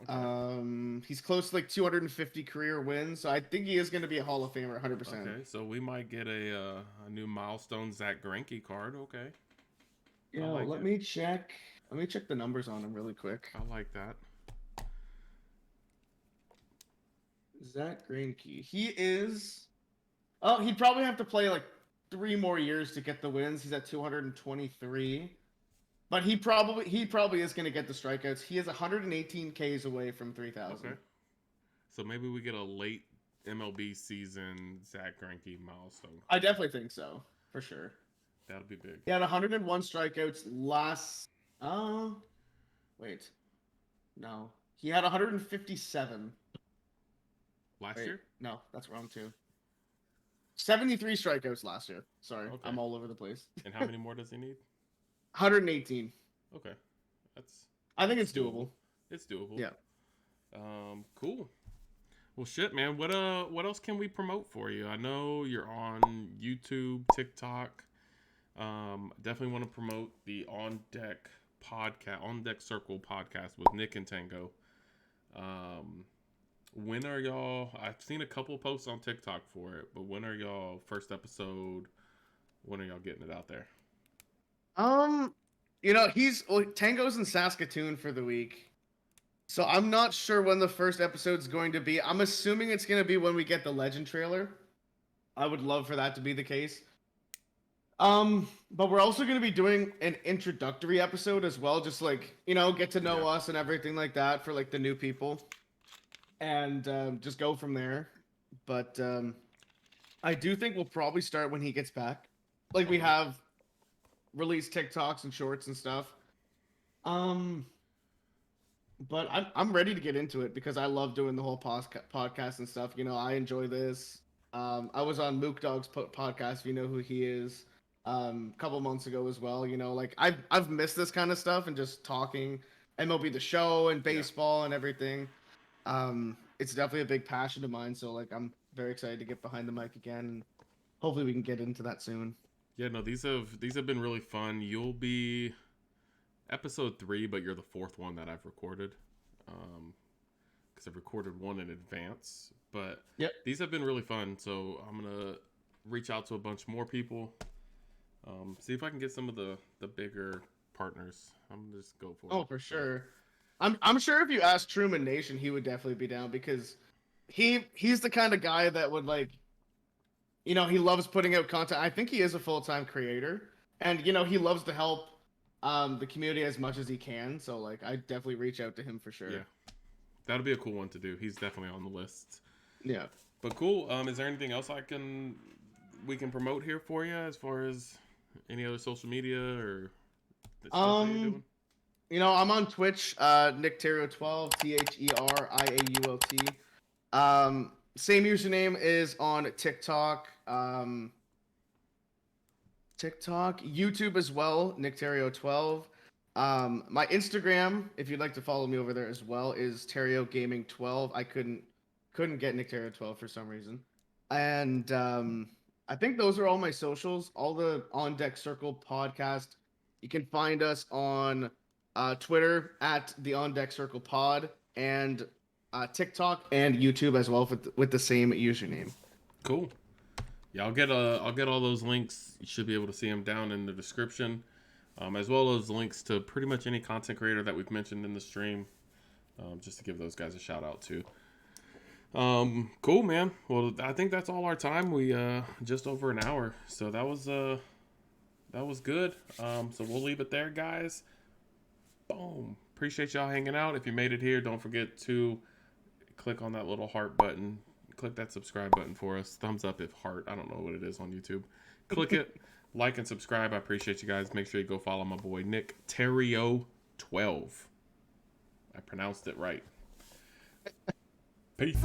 Speaker 1: Okay.
Speaker 3: He's close to like 250 career wins, so I think he is going to be a Hall of Famer, 100%.
Speaker 1: Okay, so we might get a new milestone Zach Greinke card. Okay.
Speaker 3: Yeah,
Speaker 1: like
Speaker 3: let
Speaker 1: it.
Speaker 3: me check. Let me check the numbers on him really quick.
Speaker 1: I like that.
Speaker 3: Zach Greinke. He is. Oh, he'd probably have to play like 3 more years to get the wins. He's at 223. But he probably is going to get the strikeouts. He is 118 Ks away from 3,000.
Speaker 1: Okay. So maybe we get a late MLB season Zach Greinke milestone.
Speaker 3: I definitely think so, for sure.
Speaker 1: That'll be big.
Speaker 3: He had 101 strikeouts last. Wait, no, he had 157
Speaker 1: Last
Speaker 3: Wait,
Speaker 1: year?
Speaker 3: no, that's wrong too. 73 strikeouts last year. Sorry,
Speaker 1: Okay.
Speaker 3: I'm all over the place.
Speaker 1: And how many more does he need?
Speaker 3: 118.
Speaker 1: Okay. That's
Speaker 3: I think it's doable.
Speaker 1: It's doable.
Speaker 3: Yeah.
Speaker 1: Cool. Well, shit, man. What else can we promote for you? I know you're on YouTube, TikTok. Definitely want to promote the On Deck Circle podcast with Nick and Tango. When are y'all? I've seen a couple posts on TikTok for it, but when are y'all first episode? When are y'all getting it out there?
Speaker 3: Tango's in Saskatoon for the week. So I'm not sure when the first episode's going to be. I'm assuming it's going to be when we get the Legend trailer. I would love for that to be the case. But we're also going to be doing an introductory episode as well, just get to know us and everything like that for the new people. And just go from there. But I do think we'll probably start when he gets back. We have released TikToks and shorts and stuff. But I'm ready to get into it because I love doing the whole podcast and stuff. I enjoy this. I was on Mook Dog's podcast, if you know who he is, a couple months ago as well. I've missed this kind of stuff and just talking MLB The Show and baseball and everything. It's definitely a big passion of mine. So I'm very excited to get behind the mic again, and hopefully we can get into that soon.
Speaker 1: Yeah, no, these have been really fun. You'll be episode 3, but you're the 4th one that I've recorded. Because I've recorded one in advance. But these have been really fun. So I'm gonna reach out to a bunch more people. See if I can get some of the bigger partners. I'm gonna just go for it.
Speaker 3: Oh, for sure. I'm sure if you asked Truman Nation, he would definitely be down because he's the kind of guy that would he loves putting out content. I think he is a full-time creator, and he loves to help the community as much as he can. So I definitely reach out to him for sure.
Speaker 1: Yeah, that'll be a cool one to do. He's definitely on the list.
Speaker 3: Yeah.
Speaker 1: But cool. Is there anything else we can promote here for you as far as any other social media or stuff that you're doing?
Speaker 3: I'm on Twitch, NickTheriault12, THERIAULT. Same username is on TikTok. YouTube as well, NickTheriault12. My Instagram, if you'd like to follow me over there as well, is TerrioGaming12. I couldn't get NickTheriault12 for some reason. And I think those are all my socials, all the On Deck Circle podcast. You can find us on Twitter at the On Deck Circle Pod and TikTok and YouTube as well with the same username.
Speaker 1: Cool. Yeah, I'll get all those links. You should be able to see them down in the description, as well as links to pretty much any content creator that we've mentioned in the stream, just to give those guys a shout out too. Cool, man. Well, I think that's all our time. We just over an hour, so that was good. So we'll leave it there, guys. Boom. Appreciate y'all hanging out. If you made it here, don't forget to click on that little heart button. Click that subscribe button for us. Thumbs up if heart. I don't know what it is on YouTube. Click it. Like and subscribe. I appreciate you guys. Make sure you go follow my boy NickTheriault12. I pronounced it right. Peace.